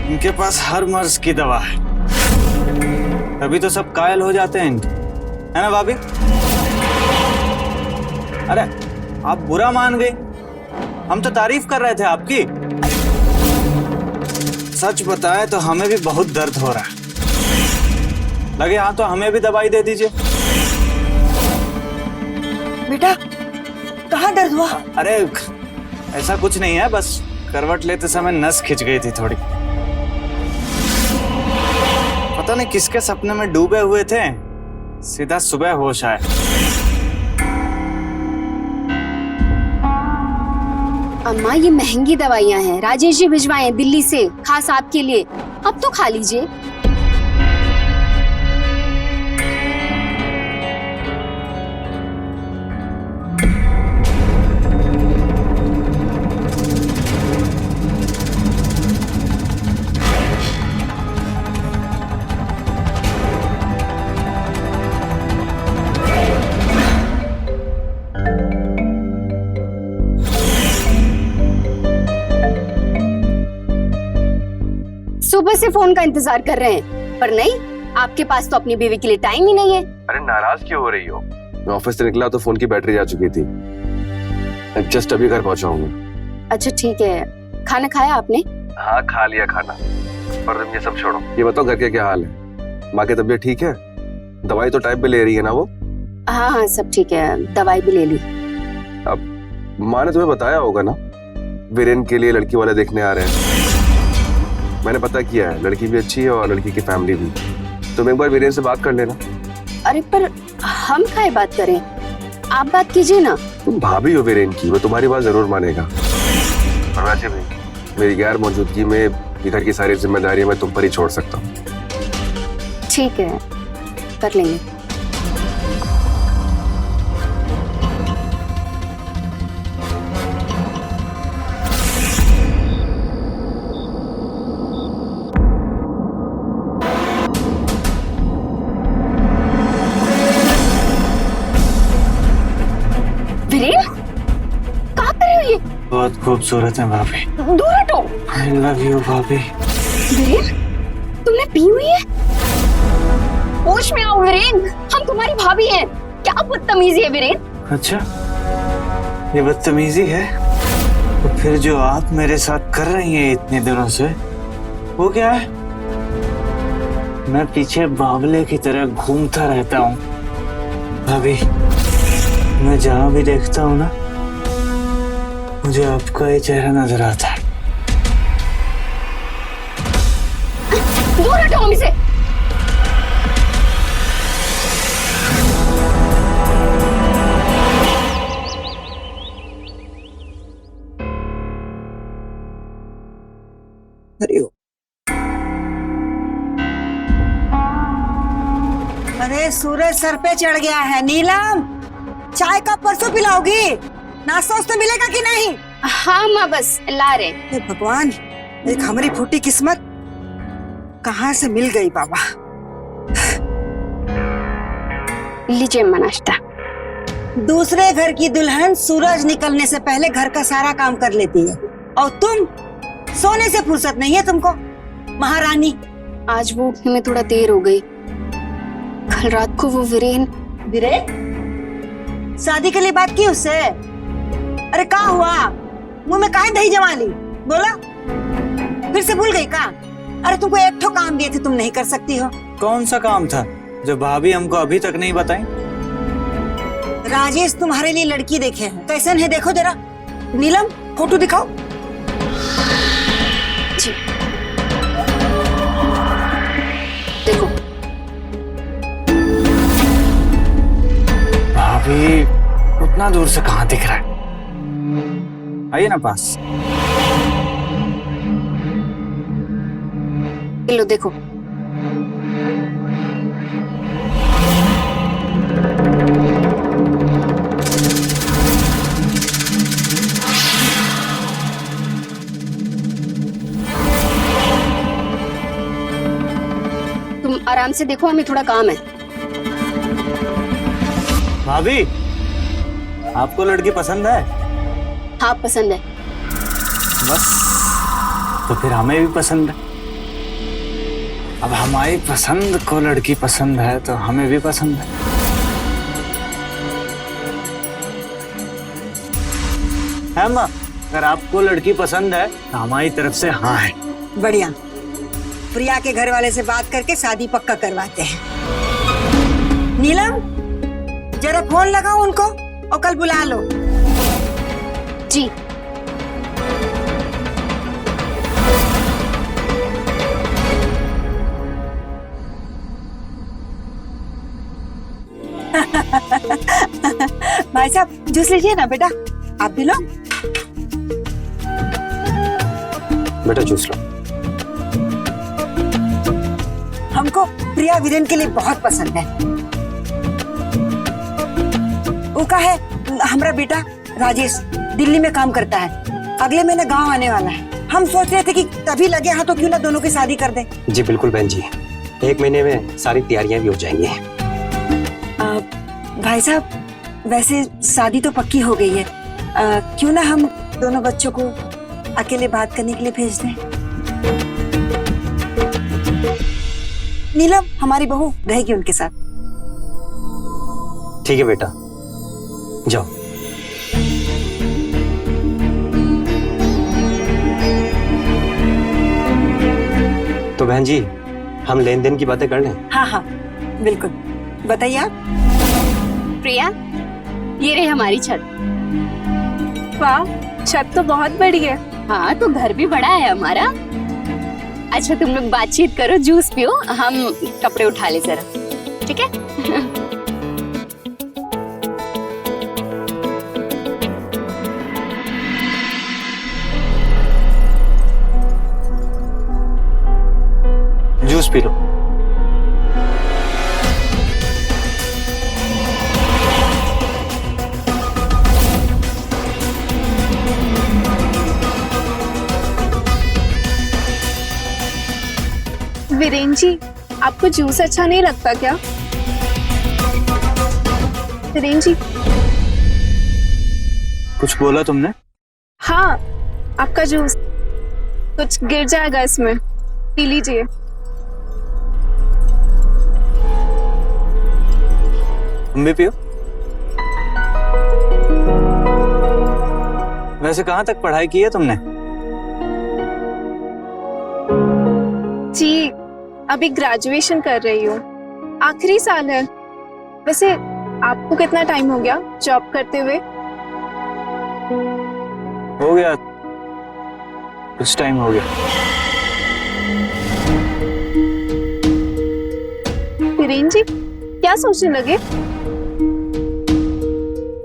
K: इनके पास हर मर्ज की दवा है, तभी तो सब कायल हो जाते हैं इनके, है ना भाभी? अरे आप बुरा मान गई, हम तो तारीफ कर रहे थे आपकी। सच बताए तो हमें भी बहुत दर्द हो रहा है, लगे हाँ तो हमें भी दवाई दे दीजिए।
I: बेटा कहाँ दर्द हुआ?
K: अरे ऐसा कुछ नहीं है, बस करवट लेते समय नस खिंच गई थी थोड़ी। पता नहीं किसके सपने में डूबे हुए थे, सीधा सुबह होश आया।
J: अम्मा ये महंगी दवाइयाँ हैं, राजेश जी भिजवाए हैं दिल्ली से खास आपके लिए, अब तो खा लीजिए। सुबह से फोन का इंतजार कर रहे हैं, पर नहीं, आपके पास तो अपनी बीवी के लिए टाइम ही नहीं है।
L: अरे नाराज क्यों हो रही हो? मैं ऑफिस से निकला तो फोन की बैटरी जा चुकी थी, जस्ट अभी घर पहुंचा हूँ।
J: अच्छा ठीक है, खाना खाया आपने?
L: हाँ खा लिया खाना, पर ये सब छोड़ो, ये बताओ घर के क्या हाल है? माँ की तबीयत ठीक है? दवाई तो टाइम पे ले रही है ना वो?
J: हाँ हाँ सब ठीक है, दवाई भी ले ली।
L: अब माँ ने तुम्हें बताया होगा ना, वीरेन के लिए लड़की वाले देखने आ रहे हैं। मैंने पता किया है, लड़की भी अच्छी है और लड़की की फैमिली भी। तुम एक बार वीरेन से बात कर लेना।
J: अरे पर हम काहे बात करें, आप बात कीजिए ना।
L: तुम भाभी हो वीरेन की, वो तुम्हारी बात जरूर मानेगा। और वैसे भी मेरी गैर मौजूदगी में ये घर की सारी जिम्मेदारियां मैं तुम पर ही छोड़ सकता हूँ।
J: ठीक है, कर लेंगे।
K: बहुत खूबसूरत है भाभी।
J: दूर हटो।
K: I love you भाभी।
J: वीरेन, तुमने पी हुई है? होश में आओ वीरेन, हम तुम्हारी भाभी हैं। क्या बदतमीजी है वीरेन?
K: अच्छा, ये बदतमीजी है? तो फिर जो आप मेरे साथ कर रही हैं इतने दिनों से, वो क्या है? मैं पीछे बावले की तरह घूमता रहता हूँ भाभी। मैं जहाँ भी देखता हूँ ना, मुझे आपका ये चेहरा नजर आता है।
J: दूर हटो हमसे।
I: अरे सूरज सर पे चढ़ गया है। नीलम, चाय का परसों पिलाओगी? नाश्ता तो मिलेगा कि नहीं?
J: हाँ माँ, बस ला रहे।
I: हे भगवान, एक हमारी फूटी किस्मत कहाँ से मिल गई बाबा।
J: लीजिए माँ नाश्ता।
I: दूसरे घर की दुल्हन सूरज निकलने से पहले घर का सारा काम कर लेती है, और तुम सोने से फुर्सत नहीं है तुमको, महारानी।
J: आज वो उठने में थोड़ा देर हो गई। कल रात को वो वीरेन
I: शादी के लिए बात की उससे? अरे क्या हुआ, मुंह में काहे दही जमा ली? बोला, फिर से भूल गई का? अरे तुमको एक ठो काम दिए थे, तुम नहीं कर सकती हो?
K: कौन सा काम था जो भाभी हमको अभी तक नहीं बताई?
I: राजेश तुम्हारे लिए लड़की देखे हैं, कैसन है देखो जरा। नीलम फोटो दिखाओ।
J: जी देखो।
K: भाभी उतना दूर से कहाँ दिख रहा है? आइए ना पास।
J: लो देखो। तुम आराम से देखो, हमें थोड़ा काम है।
K: भाभी आपको लड़की पसंद है?
J: हाँ पसंद है।
K: बस तो फिर हमें भी पसंद है। अब हमारी पसंद को लड़की पसंद है तो हमें भी पसंद है माँ? अगर आपको लड़की पसंद है तो हमारी तरफ से हाँ है।
I: बढ़िया, प्रिया के घर वाले से बात करके शादी पक्का करवाते हैं। नीलम जरा फोन लगाओ उनको और कल बुला लो।
J: जी।
I: भाई साहब जूस लीजिए ना बेटा, आप भी लो।
L: बेटा जूस लो।
I: हमको प्रिया वीरेन के लिए बहुत पसंद है। वो का है, हमारा बेटा राजेश दिल्ली में काम करता है, अगले महीने गांव आने वाला है। हम सोच रहे थे कि तभी लगे हाँ तो क्यों ना दोनों की शादी कर दें।
M: जी बिल्कुल बहन जी, 1 महीने में सारी तैयारियां भी हो जाएंगी।
I: भाई साहब वैसे शादी तो पक्की हो गई है, क्यों ना हम दोनों बच्चों को अकेले बात करने के लिए भेज दें। नीलम हमारी बहू रहेगी उनके साथ।
M: ठीक है बेटा, जाओ। तो बहन जी हम लेन देन की बातें कर लें?
I: हाँ हाँ बिल्कुल, बताइए आप।
J: प्रिया ये रही हमारी छत।
F: वाह, छत तो बहुत बड़ी है।
J: हाँ तो घर भी बड़ा है हमारा। अच्छा तुम लोग बातचीत करो, जूस पियो, हम कपड़े उठा ले जरा, ठीक है?
K: Juice P low.
F: वीरेन जी आपको जूस अच्छा नहीं लगता क्या? वीरेन जी।
K: कुछ बोला तुमने?
F: हाँ आपका जूस कुछ गिर जाएगा इसमें, पी लीजिए।
K: तुम भी पियो। वैसे कहाँ तक पढ़ाई की है तुमने?
F: जी अभी ग्रेजुएशन कर रही हूँ, आखिरी साल है। वैसे आपको कितना टाइम हो गया जॉब करते हुए?
K: हो गया, कुछ टाइम हो गया।
F: वीरेन जी क्या सोचने लगे?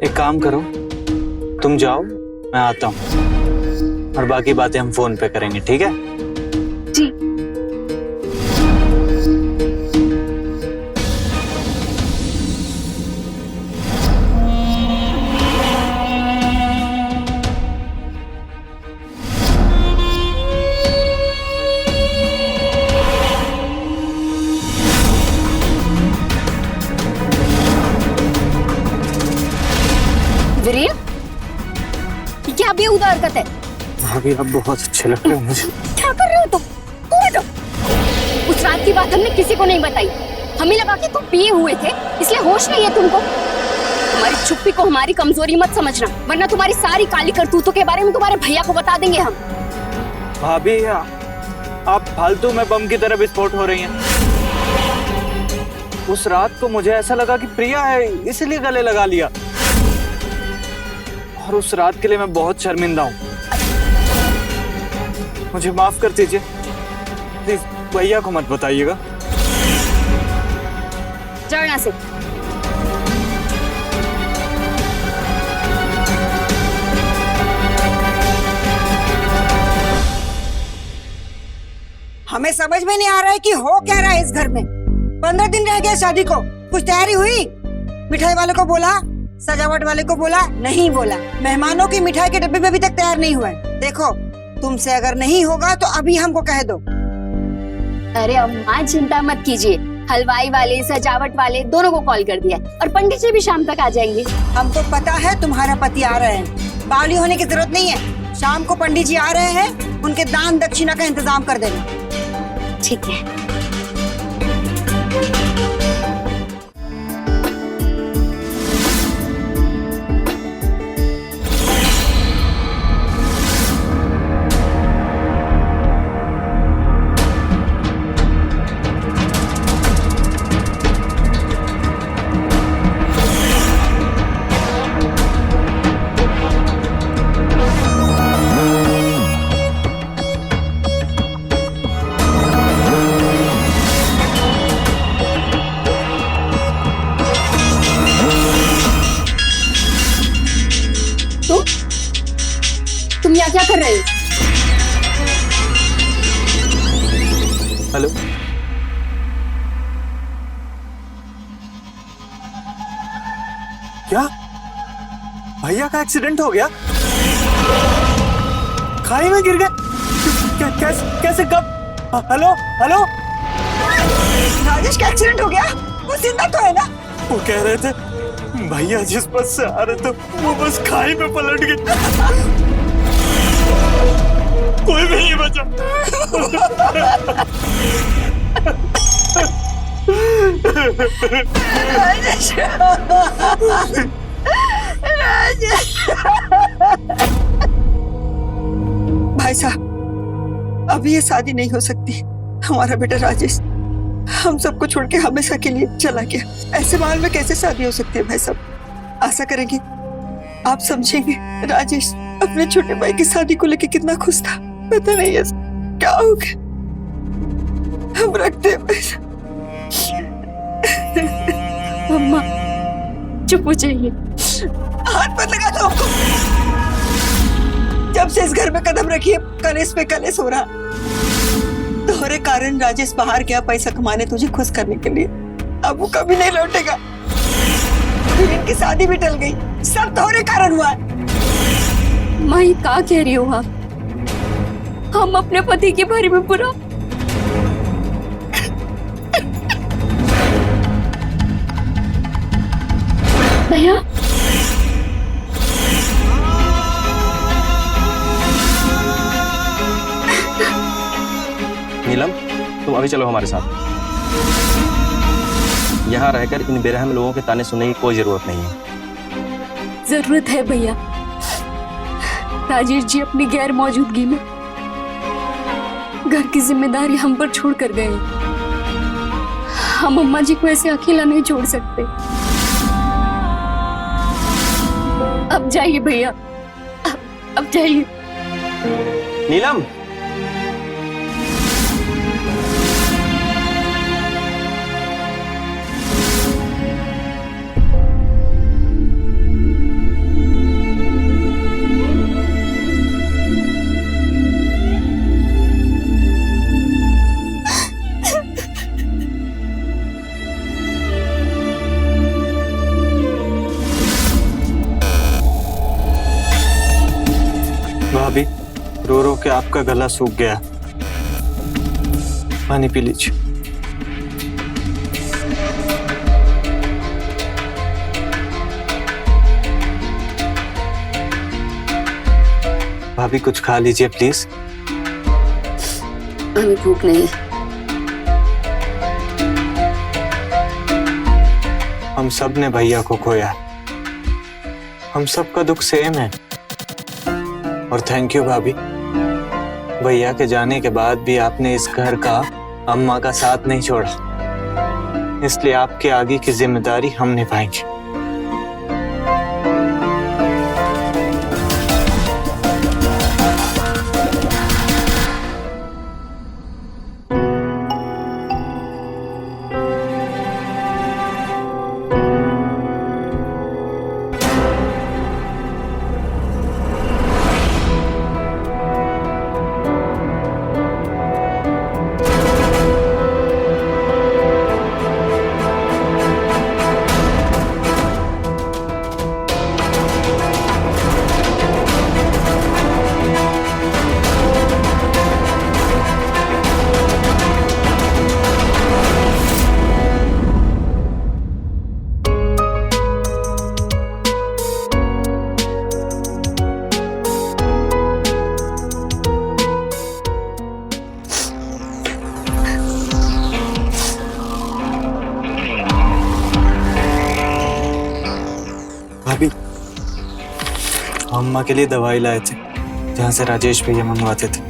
K: एक काम करो, तुम जाओ मैं आता हूँ और बाकी बातें हम फोन पे करेंगे, ठीक है?
F: जी।
J: वीरेन क्या बेहुदा हरकत है?
K: भाभी आप बहुत अच्छे लगते हो मुझे।
J: क्या कर रहे हो तुम? उठो। उस रात की बात हमने किसी को नहीं बताई। हमें लगा कि तुम पिए हुए थे, इसलिए होश नहीं है तुमको। तुम्हारी चुप्पी को हमारी कमजोरी मत समझना, वरना तुम्हारी सारी काली करतूतों के बारे में तुम्हारे भैया को बता देंगे हम।
K: भाभी आप फालतू में बम की तरह विस्फोट हो रही हैं। उस रात को मुझे ऐसा लगा कि प्रिया है, इसलिए गले लगा लिया। और उस रात के लिए मैं बहुत शर्मिंदा हूँ। मुझे माफ कर दीजिए, प्लीज भैया को मत बताइएगा।
J: जाओ यहाँ से।
I: हमें समझ में नहीं आ रहा है कि हो क्या रहा है इस घर में। 15 दिन रह गए शादी को, कुछ तैयारी हुई? मिठाई वाले को बोला, सजावट वाले को बोला, नहीं बोला। मेहमानों की मिठाई के डब्बे में अभी तक तैयार नहीं हुआ है। देखो, तुमसे अगर नहीं होगा तो अभी हमको कह दो।
J: अरे अम्मा चिंता मत कीजिए, हलवाई वाले सजावट वाले दोनों को कॉल कर दिया और पंडित जी भी शाम तक आ जाएंगे।
I: हमको पता है तुम्हारा पति आ रहे हैं, बावली होने की जरूरत नहीं है। शाम को पंडित जी आ रहे हैं, उनके दान दक्षिणा का इंतजाम कर देना।
J: ठीक है। तुम यहाँ क्या कर रहे हो?
K: हेलो, क्या भैया का एक्सीडेंट हो गया? खाई में गिर गए? कैसे कब? हेलो हेलो,
I: राजेश का एक्सीडेंट हो गया? वो जिंदा तो है ना?
K: वो कह रहे थे भैया जिस बस से आ रहे थे वो बस खाई में पलट गई। कोई भी नहीं बचा।
I: राजेश, राजेश। भाई साहब, अब ये शादी नहीं हो सकती। हमारा बेटा राजेश हम सबको छोड़ के हमेशा के लिए चला गया। ऐसे माहौल में कैसे शादी हो सकती है भाई साहब? आशा करेंगे आप समझेंगे। राजेश अपने छोटे भाई की शादी को लेके कितना खुश था, पता नहीं है क्या हो गया। हम रखते हैं पैसा।
J: अम्मा चुप हो जाइए।
I: हाथ पर लगा दो हमको। जब से इस घर में कदम रखिए कलेश पे कलेश हो रहा। तुम्हारे कारण राजेश बाहर गया पैसा कमाने, तुझे खुश करने के लिए। अब वो कभी नहीं लौटेगा। फिर इनकी शादी भी टल गई, सब तुम्हारे कारण हुआ।
J: माँ ये क्या कह रही हो आप? हम अपने पति के बारे में बुरा? भैया
M: नीलम, तुम अभी चलो हमारे साथ। यहाँ रहकर इन बेरहम लोगों के ताने सुनने की कोई जरूरत नहीं है।
J: जरूरत है भैया। राजेश जी अपनी गैर मौजूदगी में घर की जिम्मेदारी हम पर छोड़ कर गए। हम अम्मा जी को ऐसे अकेला नहीं छोड़ सकते। अब जाइए भैया, अब जाइए।
M: नीलम,
K: भाभी रो रो के आपका गला सूख गया, पानी पी लीजिए। भाभी कुछ खा लीजिए प्लीज।
J: हमें भूख नहीं।
K: हम सब ने भैया को खोया, हम सबका दुख सेम है। और थैंक यू भाभी, भैया के जाने के बाद भी आपने इस घर का, अम्मा का साथ नहीं छोड़ा, इसलिए आपके आगे की जिम्मेदारी हम निभाएंगे। भाभी, अम्मा के लिए दवाई लाए थे जहाँ से राजेश भैया मंगवाते थे,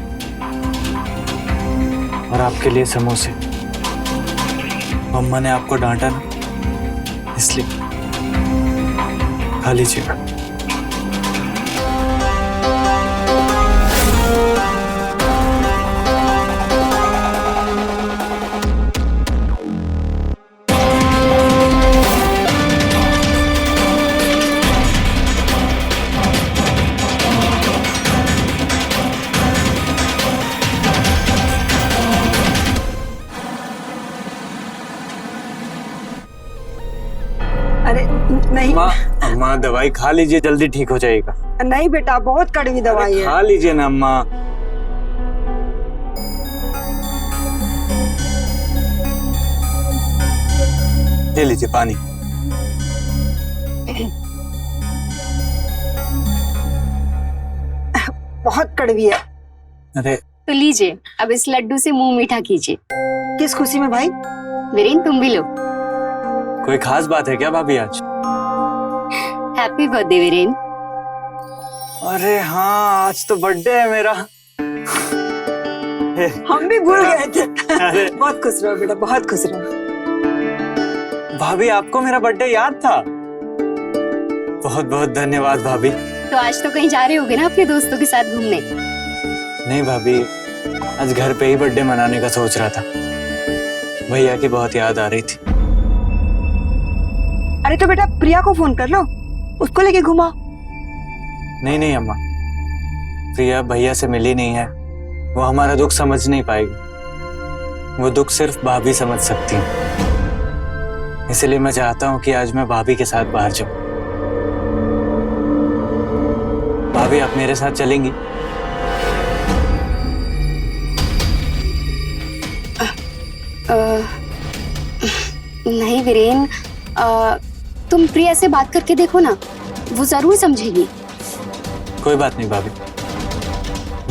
K: और आपके लिए समोसे। अम्मा ने आपको डांटा ना, इसलिए खा लीजिएगा।
I: अरे नहीं
K: अम्मा दवाई खा लीजिए, जल्दी ठीक हो जाएगा।
I: नहीं बेटा, बहुत कड़वी दवाई है।
K: खा लीजिए ना अम्मा। ले लीजिए पानी।
I: बहुत कड़वी है।
K: अरे
J: तो लीजिए, अब इस लड्डू से मुंह मीठा कीजिए।
I: किस खुशी में भाई?
J: वीरेन तुम भी लो।
K: कोई खास बात है क्या भाभी आज?
J: Happy birthday Viren.
K: अरे हाँ, आज तो बर्थडे है मेरा।
I: हम भी भूल गए थे।
K: अरे
I: बहुत खुश रहो बेटा, बहुत खुश रहो।
K: भाभी, आपको मेरा बर्थडे याद था? बहुत बहुत धन्यवाद भाभी।
J: तो आज तो कहीं जा रहे होगे ना अपने दोस्तों के साथ घूमने?
K: नहीं भाभी, आज घर पे ही बर्थडे मनाने का सोच रहा था। भैया की बहुत याद आ रही थी।
I: अरे तो बेटा प्रिया को फोन कर लो, उसको लेके घुमा।
K: नहीं अम्मा, प्रिया भैया से मिली नहीं है, वो हमारा दुख समझ नहीं पाएगी। वो दुख सिर्फ भाभी समझ सकती है, इसलिए मैं चाहता हूँ कि आज मैं भाभी के साथ बाहर जाऊं। भाभी, आप मेरे साथ चलेंगी?
J: नहीं वीरेन, तुम प्रिया से बात करके देखो ना, वो जरूर समझेगी।
K: कोई बात नहीं भाभी,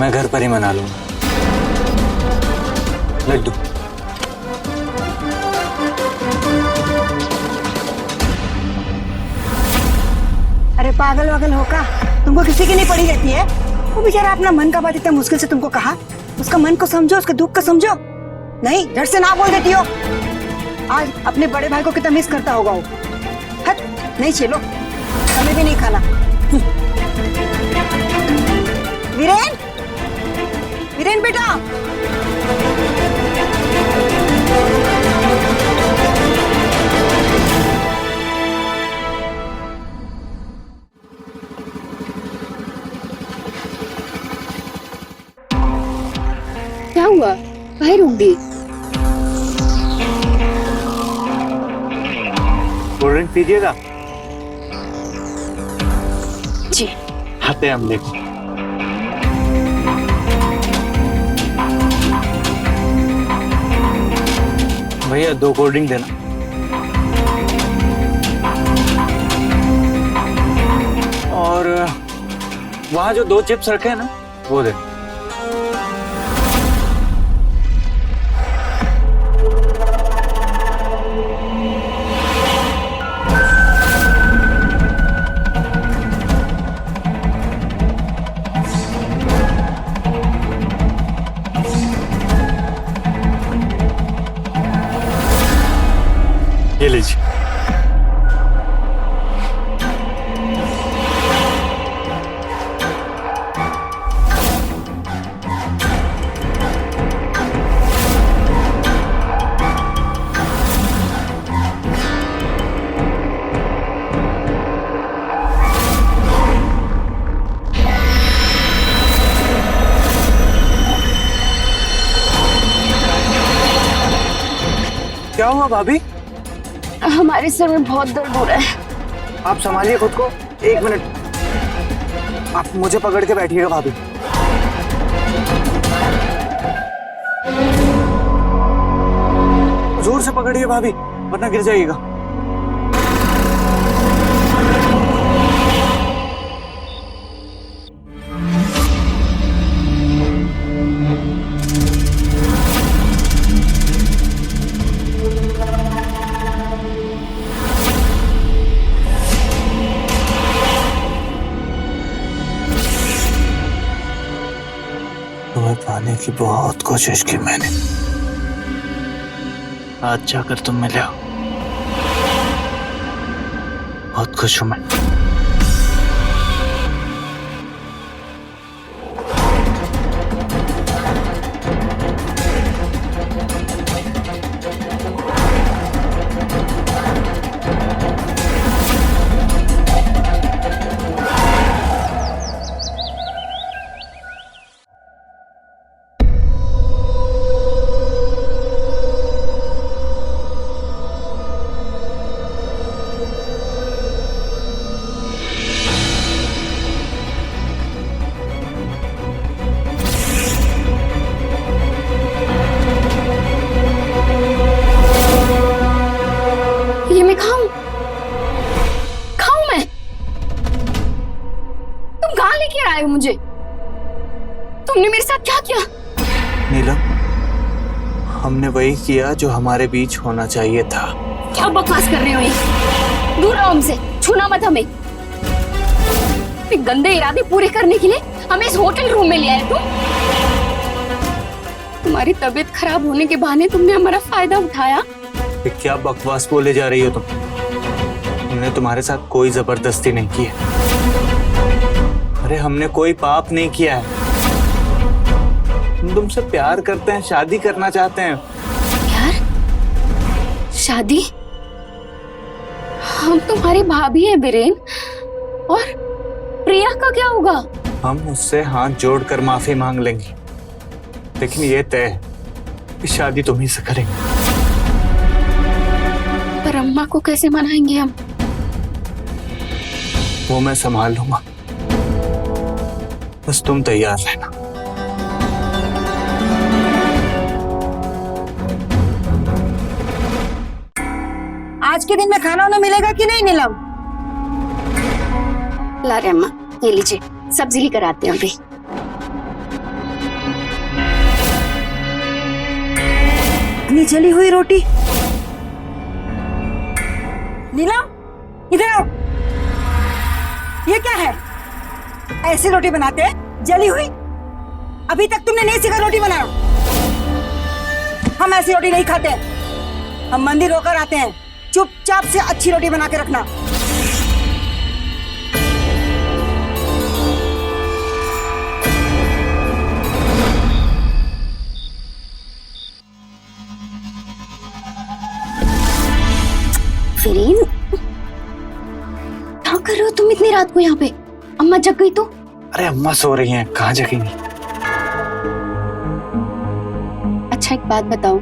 K: मैं घर पर ही मना लूंगा। लड्डू।
I: अरे पागल वागल हो का, तुमको किसी की नहीं पड़ी रहती है? वो बेचारा अपना मन का बात इतना मुश्किल से तुमको कहा, उसका मन को समझो, उसके दुख को समझो। नहीं, झट से ना बोल देती हो। आज अपने बड़े भाई को कितना मिस करता होगा वो। हट, नहीं चलो, हमें भी नहीं खाना। वीरेन, वीरेन बेटा।
J: क्या हुआ? भाई रुक गई।
K: कोल्ड ड्रिंक पीजिएगा?
J: जी।
K: आते हैं हम लेकर। भैया 2 कोल्ड ड्रिंक देना। और वहाँ जो 2 चिप्स रखे हैं ना, वो दे। ये लीजिए। क्या हुआ भाभी?
J: हमारे सिर में बहुत दर्द हो रहा है।
K: आप संभालिए खुद को, 1 मिनट। आप मुझे पकड़ के बैठिएगा भाभी। जोर से पकड़िए भाभी, वरना गिर जाइएगा। तुम्हें पाने की बहुत कोशिश की मैंने, आज जाकर तुम मिले हो। बहुत खुश हूं मैं।
J: मुझे तुमने मेरे साथ क्या किया?
K: नीलम, हमने वही किया जो हमारे बीच होना चाहिए था।
J: क्या बकवास कर रहे हो ये? दूर रहो हमसे, छूना मत हमें। अपने गंदे इरादे पूरे करने के लिए हमें इस होटल रूम में ले आए तुम। तुम्हारी तबीयत खराब होने के बहाने तुमने हमारा फायदा उठाया।
K: क्या बकवास बोले जा रही हो तुम? हमने तुम्हारे साथ कोई जबरदस्ती नहीं की है। अरे हमने कोई पाप नहीं किया है। हम तुमसे प्यार करते हैं, शादी करना चाहते हैं।
J: प्यार? शादी? हम तुम्हारी भाभी हैं बीरेन। और प्रिया का क्या होगा?
K: हम उससे हाथ जोड़कर माफी मांग लेंगे, लेकिन ये तय है कि शादी तुम ही से करेंगे।
J: पर अम्मा को कैसे मनाएंगे हम?
K: वो मैं संभाल लूंगा, बस तुम तैयार रहना।
N: आज के दिन में खाना वाना मिलेगा कि नहीं नीलम?
J: ला रहे अम्मा, ये लीजिए, सब्जी लेकर आते हैं अभी।
N: इतनी जली हुई रोटी। नीलम, इधर आओ। ये क्या है? ऐसी रोटी बनाते हैं जली हुई? अभी तक तुमने नहीं सीखा रोटी बनाना। हम ऐसी रोटी नहीं खाते। हम मंदिर होकर आते हैं। चुपचाप से अच्छी रोटी बना के रखना।
J: फिरीन, क्या कर रहे हो तुम इतनी रात को यहाँ पे? अम्मा जग गई तो?
K: अरे अम्मा सो रही हैं, कहाँ जगेंगी?
J: अच्छा एक बात बताओ,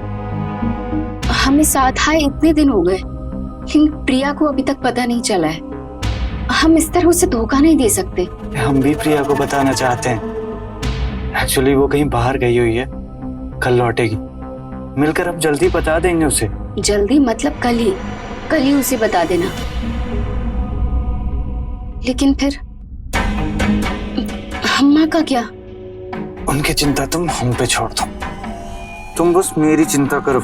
J: हमें साथ आए इतने दिन हो गए, लेकिन प्रिया को अभी तक पता नहीं चला है। हम इस तरह उसे धोखा नहीं दे सकते।
K: हम भी प्रिया को बताना चाहते हैं। एक्चुअली वो कहीं बाहर गई हुई है, कल लौटेगी। मिलकर अब जल्दी बता देंगे उसे।
J: जल्दी मतलब कल ही उसे बता देना। लेकिन फिर अम्मा का क्या?
K: उनकी चिंता तुम हम पे छोड़ दो, तुम बस मेरी चिंता करो।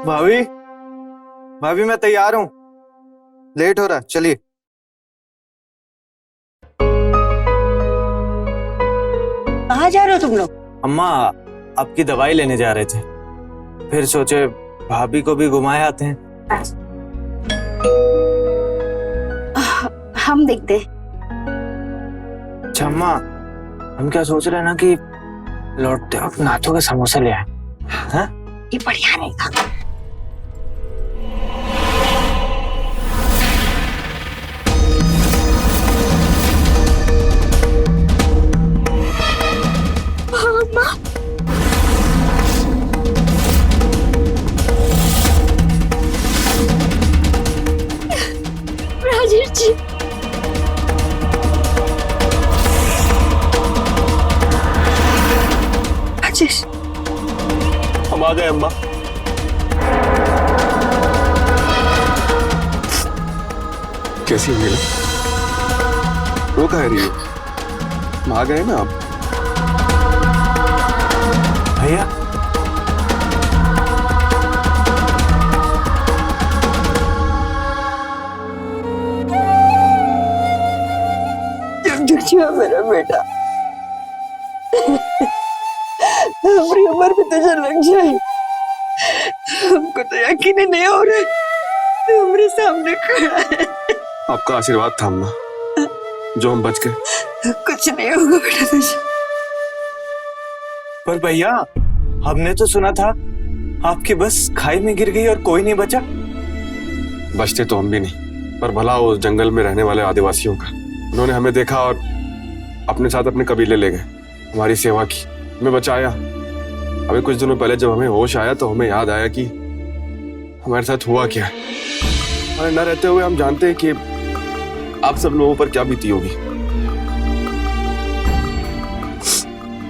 O: भाभी, भाभी मैं तैयार हूँ, लेट हो रहा है, चलिए।
N: कहाँ जा रहे हो तुम लोग?
K: अम्मा आपकी दवाई लेने जा रहे थे, फिर सोचे भाभी को भी घुमाए आते हैं।
J: हम देखते हैं।
K: अच्छा अम्मा, हम क्या सोच रहे हैं ना कि लौटते वक्त नाथों के समोसे ले आए। हाँ?
N: ये बढ़िया रहेगा।
J: राजेश जी,
N: राजेश,
B: हम आ गए अम्मा।
L: कैसी है नीलम? वो कह रही है? हम आ गए ना आप।
K: भैया
I: मेरा बेटा, हमारी उम्र भी तुझे लग जाए, हमको तो यकीन ही नहीं हो रहा तू हमारे सामने खड़ा है।
L: आपका आशीर्वाद था अम्मा, जो हम बच गए।
I: कुछ नहीं होगा बेटा तुझे।
K: पर भैया, हमने तो सुना था आपकी बस खाई में गिर गई और कोई नहीं बचा।
L: बचते तो हम भी नहीं, पर भला उस जंगल में रहने वाले आदिवासियों का। उन्होंने हमें देखा और अपने साथ अपने कबीले ले गए, हमारी सेवा की, हमें बचाया। अभी कुछ दिनों पहले जब हमें होश आया तो हमें याद आया कि हमारे साथ हुआ क्या है। हमारे न रहते हुए हम जानते हैं कि आप सब लोगों पर क्या बीती होगी।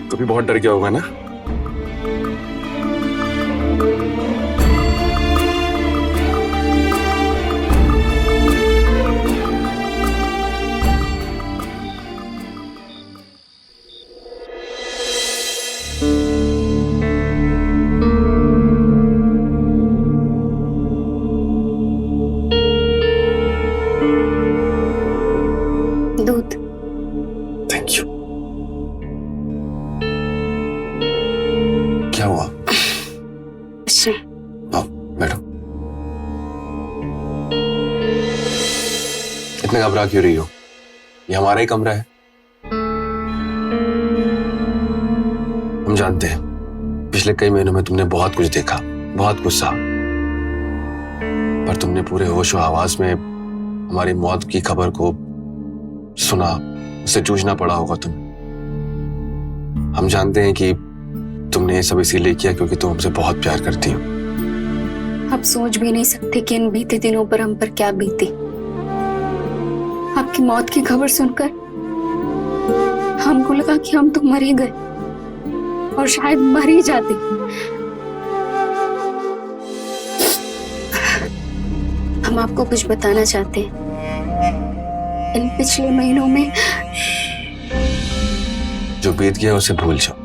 L: तो भी बहुत डर गया होगा ना?
J: दूध।
L: Thank you. क्या हुआ? आओ बैठो। इतने घबरा क्यों रही हो? ये हमारा ही कमरा है। हम जानते हैं पिछले कई महीनों में तुमने बहुत कुछ देखा, बहुत कुछ सहा, पर तुमने पूरे होश और आवाज में हमारी मौत की खबर को सुना, उससे जूझना पड़ा होगा तुम। हम जानते हैं कि तुमने ये सब इसीलिए किया क्योंकि तुम हमसे बहुत प्यार करती हो।
J: आप सोच भी नहीं सकते कि इन बीते दिनों पर हम पर क्या बीती। आपकी मौत की खबर सुनकर हमको लगा कि हम तो मर ही गए और शायद मर ही जाते। हम आपको कुछ बताना चाहते हैं। इन पिछले महीनों में
L: जो बीत गया उसे भूल जाओ।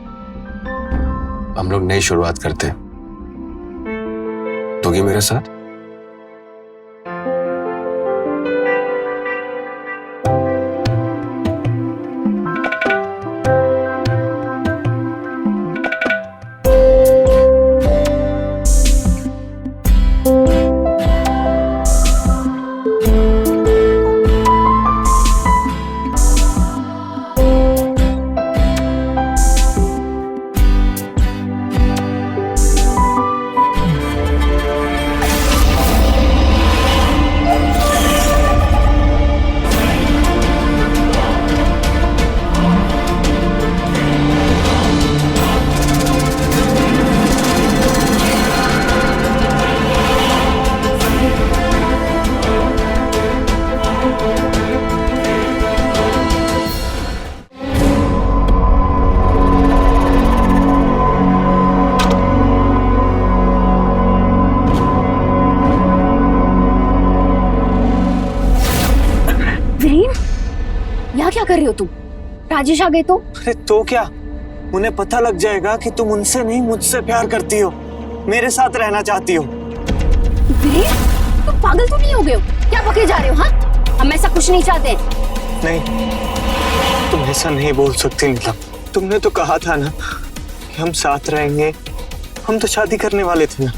L: हम लोग नई शुरुआत करते हैं। दोगी मेरे साथ?
J: क्या कर रहे हो तुम? राजेश आ गए तो?
K: अरे तो क्या, उन्हें पता लग जाएगा कि तुम उनसे नहीं मुझसे प्यार करती हो, मेरे साथ रहना चाहती हो।
J: वीरेन, तुम पागल तो नहीं हो गए हो? क्या पके जा रहे हो? हाँ, हम ऐसा कुछ नहीं चाहते।
K: नहीं, तुम ऐसा नहीं बोल सकती नीलम। तुमने तो कहा था ना कि हम साथ रहेंगे, हम तो शादी करने वाले थे ना।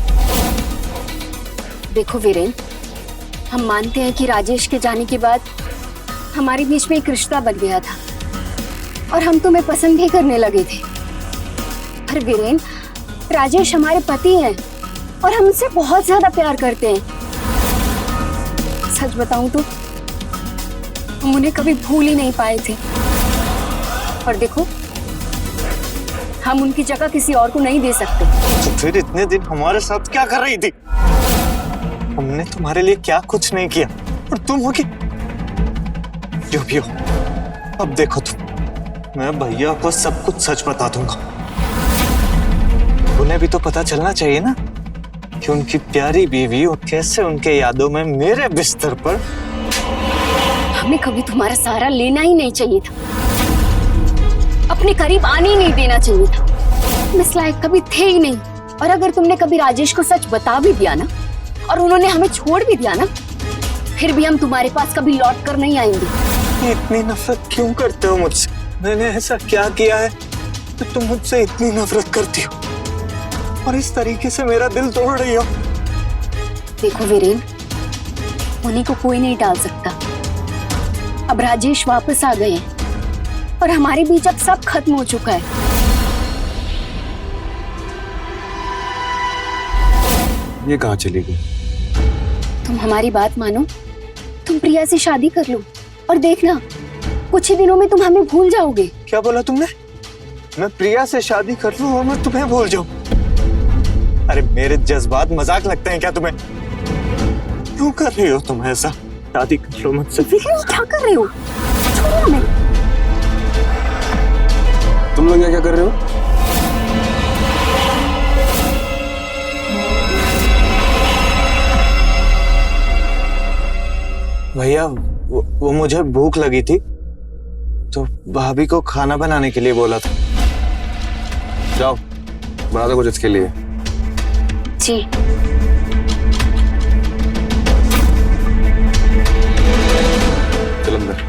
J: देखो वीरेन, हम मानते हैं कि राजेश के जाने के बाद हमारे बीच में एक रिश्ता बन गया था और हम तुम्हें पसंद भी करने लगे थे। पर वीरेन, राजेश हमारे पति हैं और हम उनसे बहुत ज्यादा प्यार करते हैं। सच बताऊं तो हम उन्हें कभी भूल ही नहीं पाए थे। और देखो, हम उनकी जगह किसी और को नहीं दे सकते।
K: तो फिर इतने दिन हमारे साथ क्या कर रही थी? हमने तुम्हारे लिए क्या कुछ नहीं किया और तुम हो कि जो भी हो। अब देखो तुम, मैं भैया को सब कुछ सच बता दूंगा। उन्हें भी तो पता चलना चाहिए ना कि उनकी प्यारी बीवी और कैसे उनके यादों में मेरे बिस्तर पर।
J: हमें कभी तुम्हारा सहारा लेना ही नहीं चाहिए था, अपने करीब आने ही नहीं देना चाहिए था। तुम इस लायक कभी थे ही नहीं। और अगर तुमने कभी राजेश को सच बता भी दिया ना और उन्होंने हमें छोड़ भी दिया ना, फिर भी हम तुम्हारे पास कभी लौट कर नहीं आएंगे।
K: इतनी नफरत क्यों करते हो मुझसे? मैंने ऐसा क्या किया है तो तुम मुझसे इतनी नफरत करती हो और इस तरीके से मेरा दिल तोड़ रही हो?
J: देखो वीरेन, उन्हीं को कोई नहीं डाल सकता। अब राजेश वापस आ गए हैं और हमारे बीच अब सब खत्म हो चुका है।
L: ये कहाँ चली गई?
J: तुम हमारी बात मानो, तुम प्रिया से शादी कर लो और देखना कुछ ही दिनों में तुम हमें भूल जाओगे।
K: क्या बोला तुमने? मैं प्रिया से शादी कर लूं और मैं तुम्हें भूल जाऊं? अरे मेरे जज्बात मजाक लगते हैं क्या तुम्हें? क्यों कर रही हो तुम ऐसा? शादी कर लो मुझसे।
J: क्या कर रहे हो? छोड़ो हमें।
L: तुम लोग क्या कर रहे हो?
K: भैया, वो मुझे भूख लगी थी तो भाभी को खाना बनाने के लिए बोला था।
L: जाओ बना दो कुछ इसके लिए।
J: जी।
L: चल अंदर।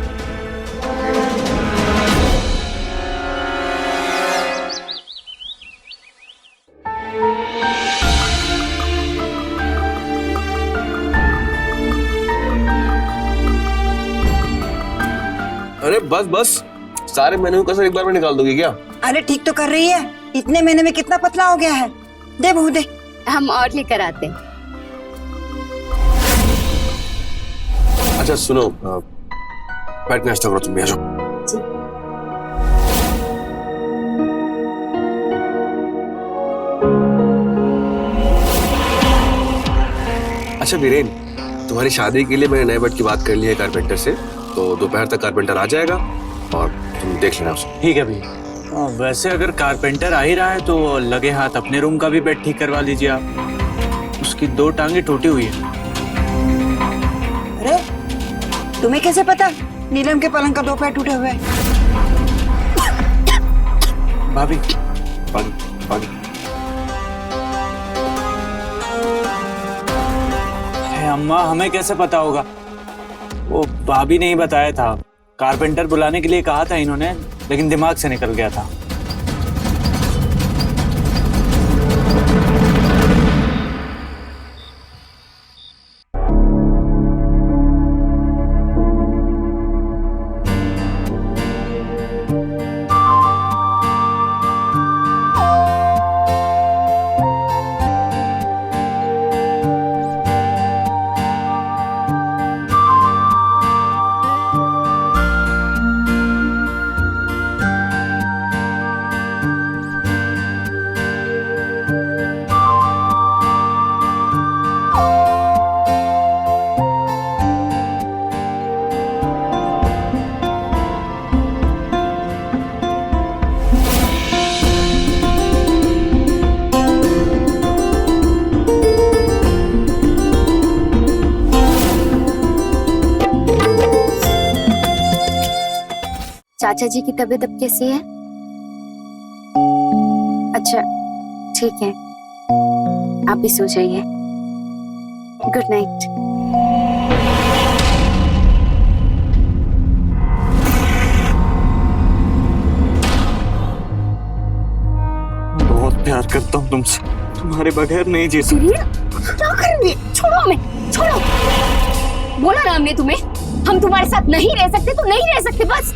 L: अरे बस बस, सारे मेन्यू का कसर एक बार में निकाल दोगी क्या?
N: अरे ठीक तो कर रही है, इतने महीने में कितना पतला हो गया है। दे बहू दे।
J: हम और लेकर आते हैं।
L: अच्छा सुनो, बैठ के नाश्ता करो, तुम भी आ जाओ। अच्छा वीरेन, तुम्हारी शादी के लिए मैंने नए बेड की बात कर ली है कारपेंटर से, तो दोपहर तक कारपेंटर आ जाएगा और तुम देख लेना उसे।
K: ठीक है भैया। वैसे अगर कारपेंटर आ ही रहा है तो लगे हाथ अपने रूम का भी बेड ठीक करवा लीजिए आप। उसकी 2 टांगे टूटी हुई है।
N: अरे तुम्हें कैसे पता नीलम के पलंग का 2 पैर टूटे हुए हैं?
K: भाभी
L: पानी पानी।
K: अरे अम्मा, हमें कैसे पता होगा? वो भाभी ने ही बताया था। कारपेंटर बुलाने के लिए कहा था इन्होंने, लेकिन दिमाग से निकल गया था।
J: चाचा जी की तबीयत अब कैसी है? अच्छा, ठीक है, आप भी सो जाइए। Good night.
K: बहुत प्यार करता हूँ तुमसे, तुम्हारे बगैर नहीं जी सकता।
J: क्या कर रही है? छोड़ो हमें, छोड़ो। बोला ना हमने तुम्हें, हम तुम्हारे साथ नहीं रह सकते तो नहीं रह सकते, बस।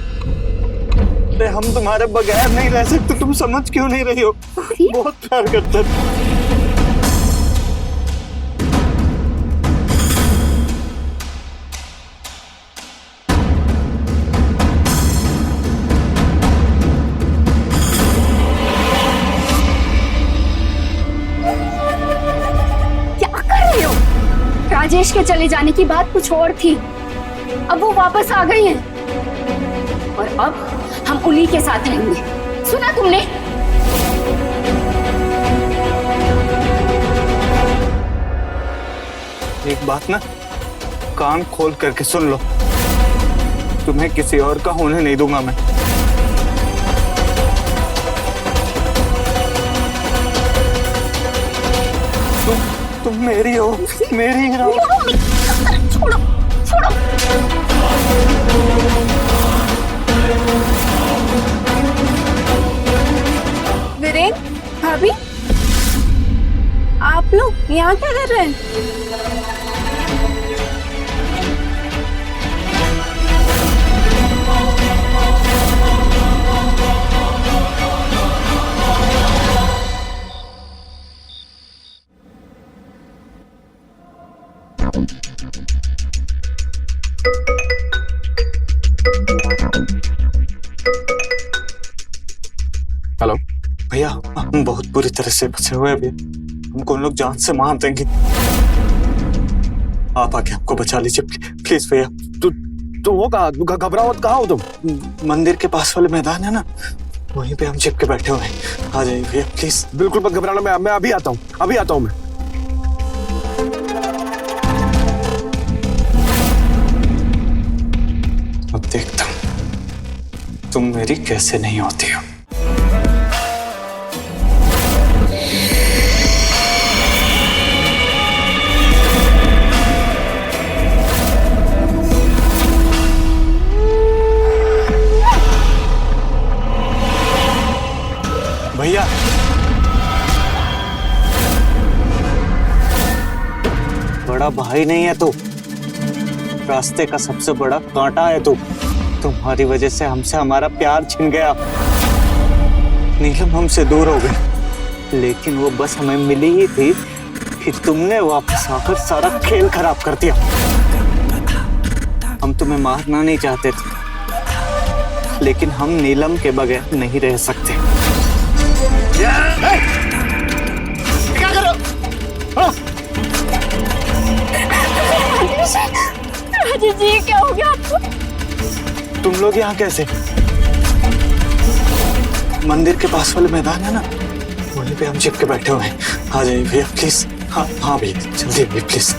K: अरे हम तुम्हारे बगैर नहीं रह सकते, तुम समझ क्यों नहीं रही हो? बहुत प्यार करता हूँ।
J: राजेश के चले जाने की बात कुछ और थी, अब वो वापस आ गए हैं और अब हम उन्हीं के साथ रहेंगे। सुना तुमने?
K: एक बात ना कान खोल करके सुन लो, तुम्हें किसी और का होने नहीं दूंगा मैं। तुम मेरी हो, मेरी ही रहो।
J: छोड़ो, छोड़ो।
F: वीरेन, भाभी, आप लोग यहाँ क्या कर रहे हैं?
L: हेलो
K: भैया, हम बहुत बुरी तरह से फंसे हुए हैं भैया, हमको उन लोग जान से मार देंगे। आप आके हमको बचा लीजिए प्लीज भैया।
L: तो वो कहाँ घबराओ, कहाँ हो तुम?
K: मंदिर के पास वाले मैदान है ना, वहीं पे हम चिपके बैठे हुए हैं। आ जाइए भैया प्लीज।
L: बिल्कुल मत घबराना, मैं अभी आता हूँ, अभी आता हूँ मैं।
K: अब देखता हूँ तुम मेरी कैसे नहीं होती हो। भैया, बड़ा भाई नहीं है तू, रास्ते का सबसे बड़ा कांटा है तू। तुम्हारी वजह से हमसे हमारा प्यार छिन गया। नीलम हमसे दूर हो गई, लेकिन वो बस हमें मिली ही थी कि तुमने वापस आकर सारा खेल खराब कर दिया। हम तुम्हें मारना नहीं चाहते थे, लेकिन हम नीलम के बगैर नहीं रह सकते।
L: क्या कर रहे हो?
J: राजेश जी, क्या हो गया आपको?
K: तुम लोग यहाँ कैसे? मंदिर के पास वाले मैदान है ना, वहीं पे हम चिपके बैठे हुए हैं। आ जाइए भैया प्लीज। हाँ हाँ भैया, जल्दी भैया प्लीज।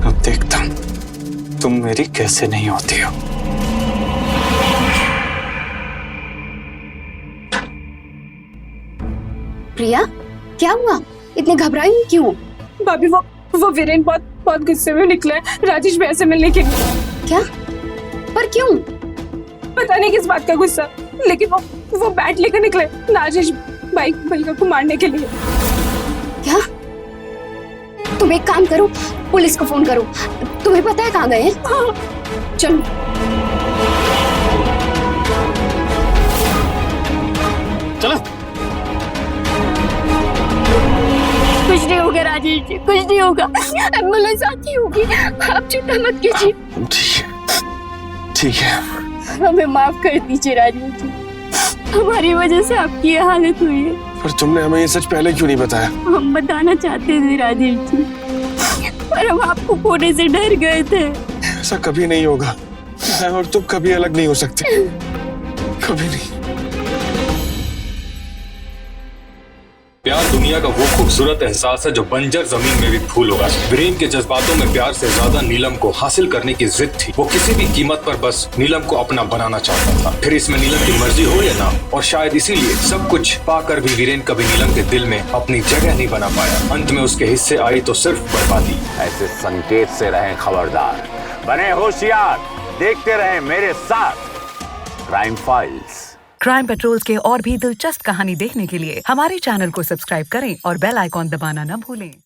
K: अब देखता हूँ तुम मेरी कैसे नहीं होती हो।
J: प्रिया, क्या हुआ? इतने घबराई हुई क्यों?
F: भाभी, वो वीरेन बहुत गुस्से में निकला है राजेश भैया से मिलने के लिए।
J: क्या? पर क्यों?
F: पता नहीं किस बात का गुस्सा, लेकिन वो बैट लेकर निकले राजेश भैया को मारने के लिए।
J: क्या? तुम एक काम करो, पुलिस को फोन करो। तुम्हें पता है कहाँ गए हैं?
F: हाँ।
J: चलो।
L: चलो।
J: कुछ नहीं होगा राजेश जी, कुछ नहीं होगा। एम्बुलेंस आती होगी, आप चिंता मत कीजिए।
L: ठीक है।
J: हमें माफ कर दीजिए राजेश जी, हमारी वजह से आपकी ये हालत हुई है।
L: पर तुमने हमें ये सच पहले क्यों नहीं बताया?
J: हम बताना चाहते थे राजेश जी, पर हम आपको खोने से डर गए थे।
L: ऐसा कभी नहीं होगा, मैं और तुम कभी अलग नहीं हो सकते, कभी नहीं।
P: प्यार तुम दुनिया का वो खूबसूरत एहसास है जो बंजर जमीन में भी फूल होगा। वीरेन के जज्बातों में प्यार से ज्यादा नीलम को हासिल करने की जिद थी। वो किसी भी कीमत पर बस नीलम को अपना बनाना चाहता था, फिर इसमें नीलम की मर्जी हो या ना। और शायद इसीलिए सब कुछ पाकर भी वीरेन कभी नीलम के दिल में अपनी जगह नहीं बना पाया। अंत में उसके हिस्से आई तो सिर्फ बर्बादी।
Q: ऐसे संकेत से रहें खबरदार, बने होशियार, देखते रहें मेरे साथ क्राइम फाइल्स।
R: क्राइम पेट्रोल्स के और भी दिलचस्प कहानी देखने के लिए हमारे चैनल को सब्सक्राइब करें और बेल आइकॉन दबाना न भूलें।